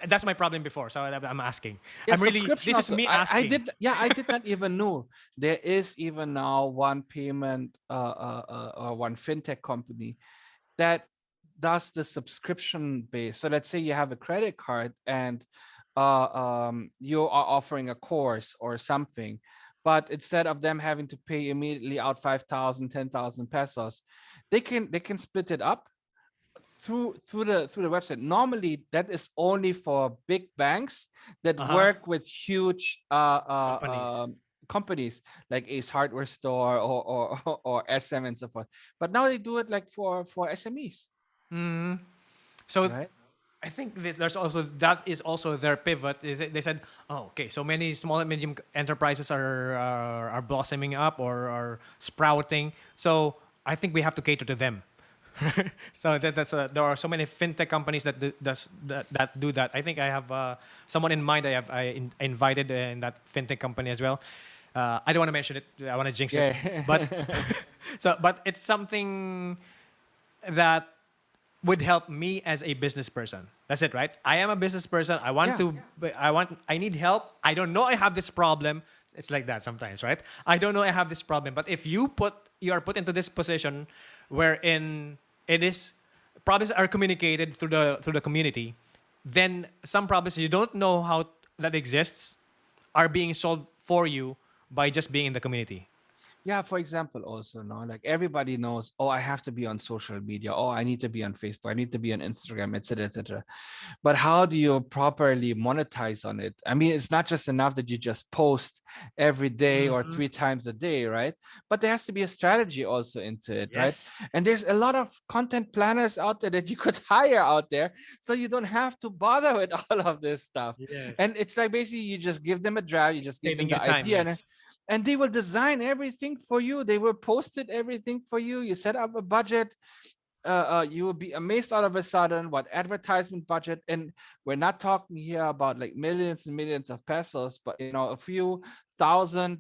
that's my problem before. So I'm asking. Yeah, I'm really, subscription this is also. me I asking. did. Yeah, I did not even know there is even now one payment or one fintech company that does the subscription base. So let's say you have a credit card and you are offering a course or something, but instead of them having to pay immediately out 5,000, 10,000 pesos, they can split it up through the website. Normally, that is only for big banks that Uh-huh. work with huge Companies. companies like Ace Hardware Store or SM and so forth. But now they do it like for SMEs, Mm. So right? I think there's also, that is also their pivot. They said, oh, okay, so many small and medium enterprises are blossoming up or are sprouting. So I think we have to cater to them. So there are so many fintech companies that that do that. I think I have someone in mind. Invited in that fintech company as well. I don't want to mention it. I want to jinx it. Yeah. But but it's something that would help me as a business person. That's it, right? I am a business person. I want Yeah. to. I need help. I don't know I have this problem. It's like that sometimes, right? I don't know I have this problem. But if you are put into this position wherein it is problems are communicated through the community, then some problems you don't know how that exists are being solved for you by just being in the community. Yeah, for example, also, no, like everybody knows, oh, I have to be on social media. Oh, I need to be on Facebook. I need to be on Instagram, etc., etc. But how do you properly monetize on it? I mean, it's not just enough that you just post every day or Mhm. 3 times a day, right? But there has to be a strategy also into it, right? Yes. And there's a lot of content planners out there that you could hire out there, so you don't have to bother with all of this stuff. Yes. And it's like basically you just give them a draft, you just give them Saving you the time. idea, Yes. and they will design everything for you. They will post it everything for you. You set up a budget. You will be amazed all of a sudden what advertisement budget, and we're not talking here about like millions and millions of pesos, but a few thousand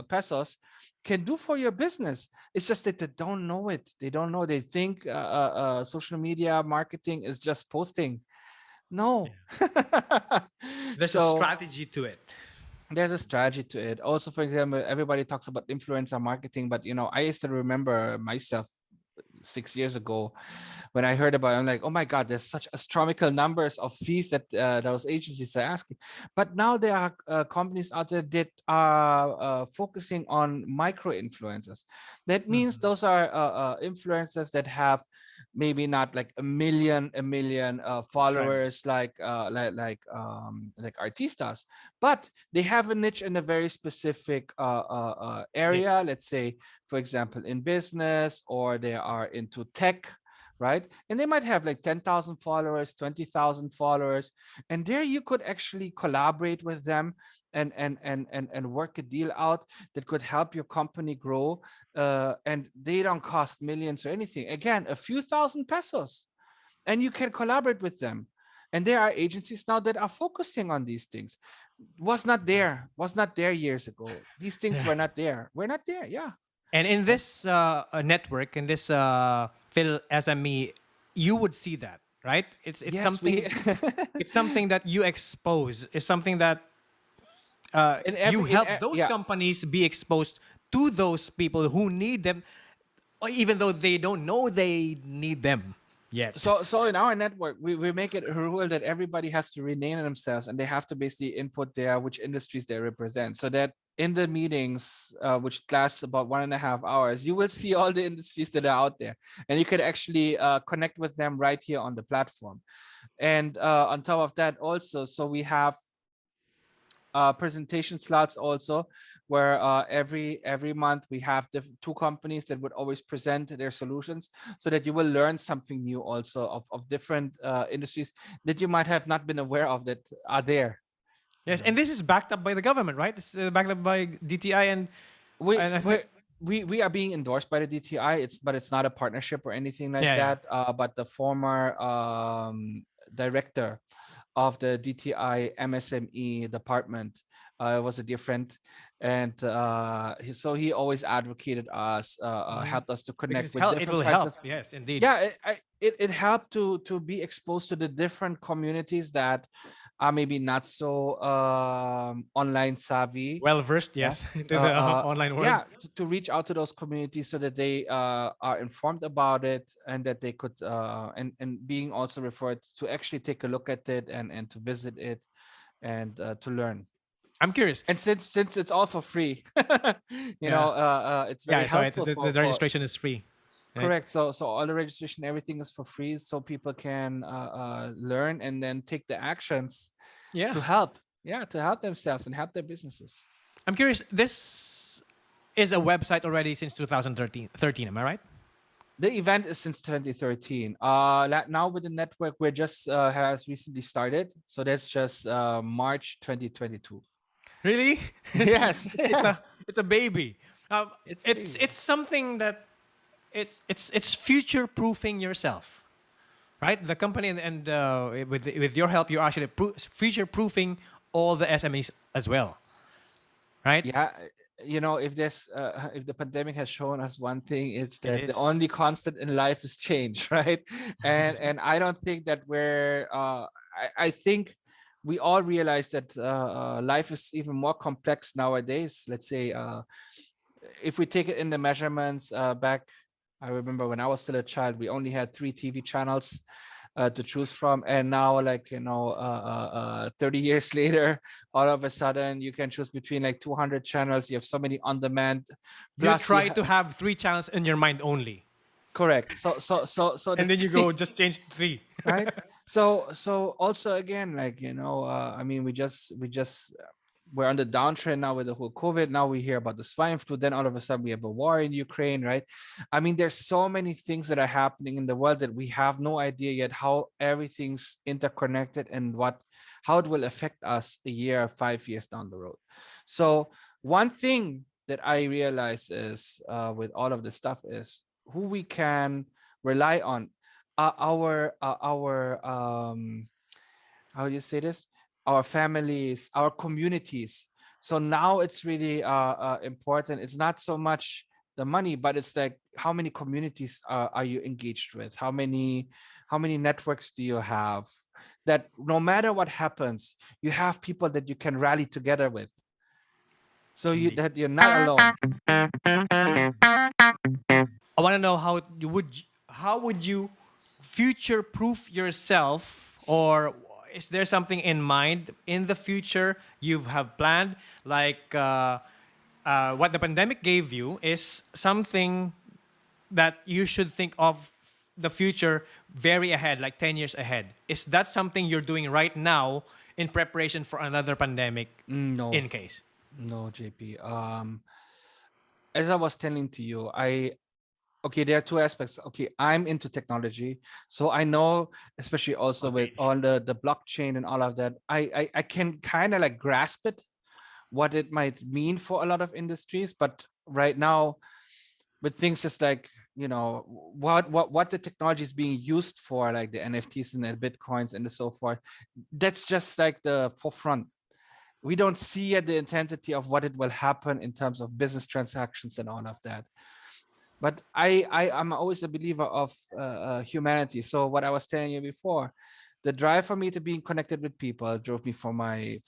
pesos can do for your business. It's just that they don't know it. They don't know. They think social media marketing is just posting. Yeah. No. There's a So strategy to it. there's a strategy to it. Also, for example, everybody talks about influencer marketing, but I used to remember myself 6 years ago when I heard about it. I'm like, oh my God, there's such astronomical numbers of fees that those agencies are asking. But now there are companies out there that are focusing on micro influencers. That means Mhm. those are influencers that have maybe not like a million Subscribers. followers like artistas, but they have a niche in a very specific Niche. area. Let's say, for example, in business, or they are into tech, right? And they might have like 10,000 followers, 20,000 followers, and there you could actually collaborate with them and work a deal out that could help your company grow. And they don't cost millions or anything. Again, a few thousand pesos, and you can collaborate with them. And there are agencies now that are focusing on these things. Was not there years ago. These things Yeah. were not there. We're not there. Yeah. And in Right. this network, in this Phil SME, you would see that, right? It's Yes, we something. It's something that you expose. It's something that in you every in help those yeah. companies be exposed to those people who need them, or even though they don't know they need them yet. So in our network, we make it a rule that everybody has to rename themselves, and they have to basically input their which industries they represent, so that in the meetings, which lasts about 1.5 hours, you will see all the industries that are out there, and you can actually connect with them right here on the platform. And on top of that, also, so we have presentation slots also, where every month we have the two companies that would always present their solutions, so that you will learn something new also of different industries that you might have not been aware of that are there. Yes, and this is backed up by the government, right? This is backed up by DTI, we and I we think, we are being endorsed by the DTI. It's not a partnership or anything like yeah, yeah. that. But the former director of the DTI MSME department was a dear friend, and so he always advocated us, Mhm. helped us to Because connect it's with help, it different will kinds help. of. Yes, indeed. Yeah, it helped to be exposed to the different communities that are maybe not so online savvy. Well versed, Yeah. yes, into the online world. Yeah, to reach out to those communities so that they are informed about it, and that they could and being also referred to actually take a look at it, and to visit it, and to learn. I'm curious. And since it's all for free, Yeah, it's yeah. very I saw it. helpful The for. registration is free, right? Correct. So all the registration, everything is for free, so people can learn and then take the actions Yeah. to help. Yeah, to help themselves and help their businesses. I'm curious. This is a website already since 2013. 13, am I right? The event is since 2013. Now with the network, we're just has recently started, so that's just March 2022. Really? Yes, It's yes, a baby. Um, it's a it's baby. something that it's future proofing yourself, right? The company and with your help, you're actually future proofing all the SMEs as well, right? Yeah, if there's if the pandemic has shown us one thing, it's It that the is. only constant in life is change. Right? And I don't think that I think we all realize that life is even more complex nowadays. Let's say if we take it in the measurements back, I remember when I was still a child, we only had 3 TV channels to choose from, and now, 30 years later, all of a sudden you can choose between like 200 channels. You have so many on demand, You plus try to have three channels in your mind only, correct. So the and then you thing, go just change three. right? So also again, I mean, we just we're on the downtrend now with the whole COVID. Now we hear about the swine flu. Then all of a sudden we have a war in Ukraine, right? I mean, there's so many things that are happening in the world that we have no idea yet how everything's interconnected, and how it will affect us a year, 5 years down the road. So one thing that I realize is with all of this stuff is who we can rely on. Our how do you say this, our families, our communities. So now it's really important. It's not so much the money, but it's like how many communities are you engaged with, how many networks do you have, that no matter what happens, you have people that you can rally together with, so Indeed. that you're not alone. I want to know how would you future proof yourself, or is there something in mind in the future you have planned, like what the pandemic gave you is something that you should think of the future very ahead, like 10 years ahead. Is that something you're doing right now in preparation for another pandemic No, in case? no, JP. As I was telling to you, okay, there are two aspects. Okay, I'm into technology, so I know, especially also Also with age. all the blockchain and all of that, I can kind of like grasp it, what it might mean for a lot of industries. But right now, with things just like, what the technology is being used for, like the NFTs and the bitcoins and so forth, that's just like the forefront. We don't see yet the intensity of what it will happen in terms of business transactions and all of that. But I'm always a believer of humanity. So what I was telling you before, the drive for me to being connected with people drove me from my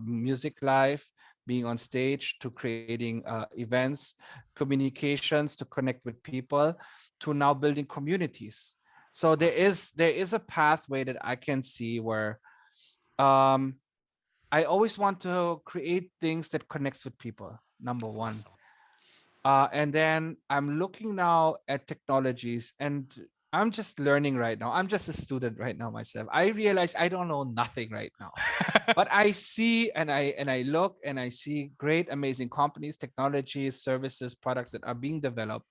music life, being on stage, to creating events, communications, to connect with people, to now building communities. So there is a pathway that I can see where um, I always want to create things that connects with people. Number one. Awesome. And then I'm looking now at technologies, and I'm just learning right now. I'm just a student right now myself. I realize I don't know nothing right now, but I see, and I look and I see great, amazing companies, technologies, services, products that are being developed,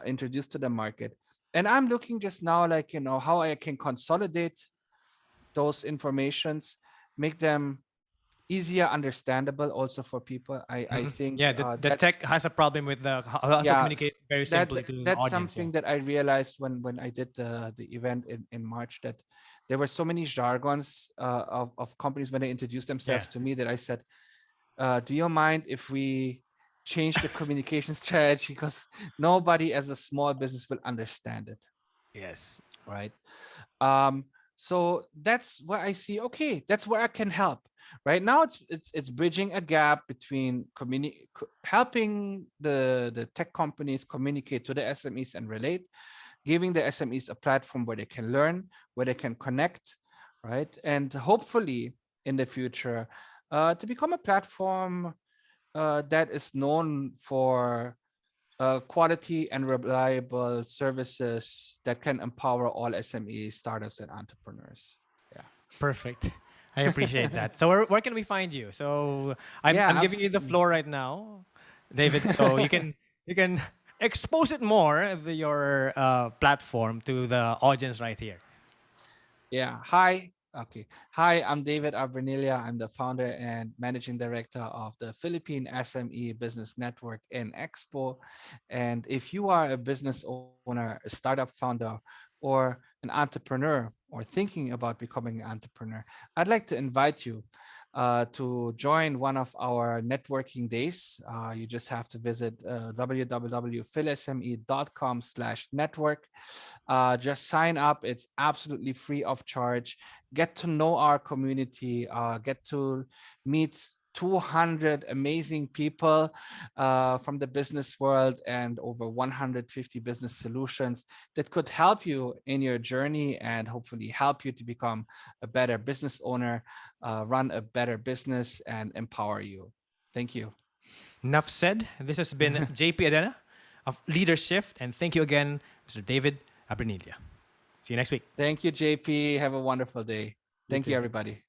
introduced to the market. And I'm looking just now, like, how I can consolidate those informations, make them easier understandable also for people. I think Yeah, the that's tech has a problem with the how to yeah communicate very simply to the that's audience. Yeah. something that I realized when I did the event in March, that there were so many jargons of companies when they introduced Yeah. themselves to me, that I said, do you mind if we change the communication strategy, because nobody as a small business will understand it, Yes. right? um so that's where I see, okay, that's where I can help. Right now it's bridging a gap between helping the tech companies communicate to the SMEs and relate, giving the SMEs a platform where they can learn, where they can connect, right? And hopefully in the future, to become a platform that is known for quality and reliable services that can empower all SMEs, startups, and entrepreneurs. Perfect. I appreciate Yeah. that. So where can we find you? So I'm Yeah, giving you the absolutely. floor right now, David. So you can expose it more your platform to the audience right here. Yeah. Hi. Okay. Hi, I'm David Abrenilla. I'm the founder and managing director of the Philippine SME Business Network in Expo. And if you are a business owner, a startup founder, or an entrepreneur, or thinking about becoming an entrepreneur, I'd like to invite you to join one of our networking days. You just have to visit www.philsme.com/network. Just sign up. It's absolutely free of charge. Get to know our community. Get to meet 200 amazing people from the business world, and over 150 business solutions that could help you in your journey, and hopefully help you to become a better business owner, run a better business, and empower you. Thank you. Enough said. This has been JP Adena of LeaderSHIFT, and thank you again, Mr. David Abrenilla. See you next week. Thank you, JP. Have a wonderful day. You Thank you, too. everybody.